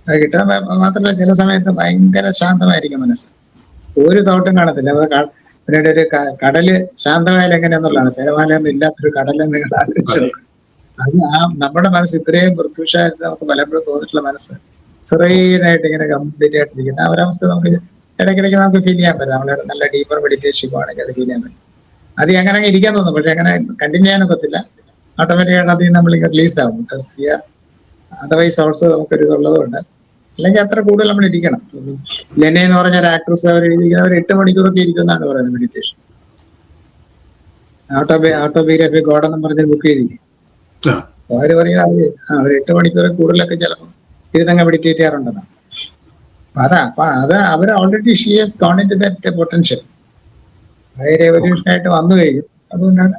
അത് കിട്ടാൻ മാത്രമല്ല ചില സമയത്ത് ഭയങ്കര ശാന്തമായിരിക്കും മനസ്സ്, ഒരു തോട്ടും കാണത്തില്ല. പിന്നീട് ഒരു കടല് ശാന്തമായാലും എങ്ങനെയാന്നുള്ളതാണ്. തിരമാലയൊന്നും ഇല്ലാത്തൊരു കടലെന്ന് നിങ്ങൾ ആലോചിച്ചു. അത് നമ്മുടെ മനസ്സ് ഇത്രയും പ്രത്യുഷായിട്ട് നമുക്ക് പലപ്പോഴും തോന്നിയിട്ടുള്ള മനസ്സ് സെറീനായിട്ട് ഇങ്ങനെ കംപ്ലീറ്റ് ആയിട്ടിരിക്കുന്ന ആ ഒരവസ്ഥ നമുക്ക് ഇടയ്ക്കിടയ്ക്ക് നമുക്ക് ഫീൽ ചെയ്യാൻ പറ്റും. നമ്മൾ നല്ല ഡീപ്പർ മെഡിറ്റേഷൻ ആണെങ്കിൽ അത് ഫീൽ ചെയ്യാൻ പറ്റും. അത് അങ്ങനെ ഇരിക്കാൻ തോന്നും, പക്ഷെ അങ്ങനെ കണ്ടിന്യൂ ചെയ്യാനൊക്കത്തില്ല. ഓട്ടോമാറ്റിക്കായിട്ട് അതിൽ നമ്മൾ റിലീസ് ആകും. Because we R otherwise also നമുക്കൊരു ഇതുള്ളത് കൊണ്ട്. അല്ലെങ്കിൽ അത്ര കൂടുതൽ നമ്മൾ ഇരിക്കണം. ലെനെ എന്ന് പറഞ്ഞ ഒരു ആക്ട്രസ് അവർ 8 മണിക്കൂറൊക്കെ ഇരിക്കുമെന്നാണ് പറയുന്നത് മെഡിറ്റേഷൻ. ഓട്ടോബയോഗ്രഫി ഗോഡെന്നും പറഞ്ഞ ബുക്ക് ചെയ്തില്ലേ, അവര് പറയുന്നത് അവർ 8 മണിക്കൂർ കൂടുതലൊക്കെ ചിലപ്പോൾ ഇരുന്നങ്ങ് മെഡിറ്റേറ്റ് ചെയ്യാറുണ്ടെന്നാണ്. അപ്പൊ അത് അവർ already she has gone into that potential. അത് റെവല്യൂഷൻ ആയിട്ട് വന്നു കഴിഞ്ഞു. അതുകൊണ്ടാണ്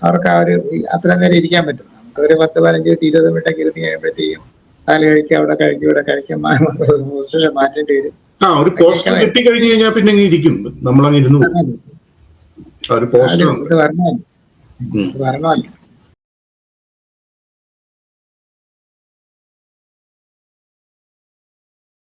അവർക്ക് ആ ഒരു അത്രയും നേരം ഇരിക്കാൻ പറ്റും. നമുക്ക് ഒരു 10, 15, 20 മിനിറ്റൊക്കെ ഇരുന്ന് കഴിയുമ്പോഴത്തേക്കും കാല് കഴിക്കുക, അവിടെ കഴിക്കും, ഇവിടെ കഴിക്കും, മാറ്റേണ്ടി വരും. ഒരു പോസ്റ്റർ കിട്ടി കഴിഞ്ഞു കഴിഞ്ഞാൽ പിന്നെ ഇരിക്കും, നമ്മളങ്ങ് ഇരുന്നു. ഇത് വരണമല്ലോ.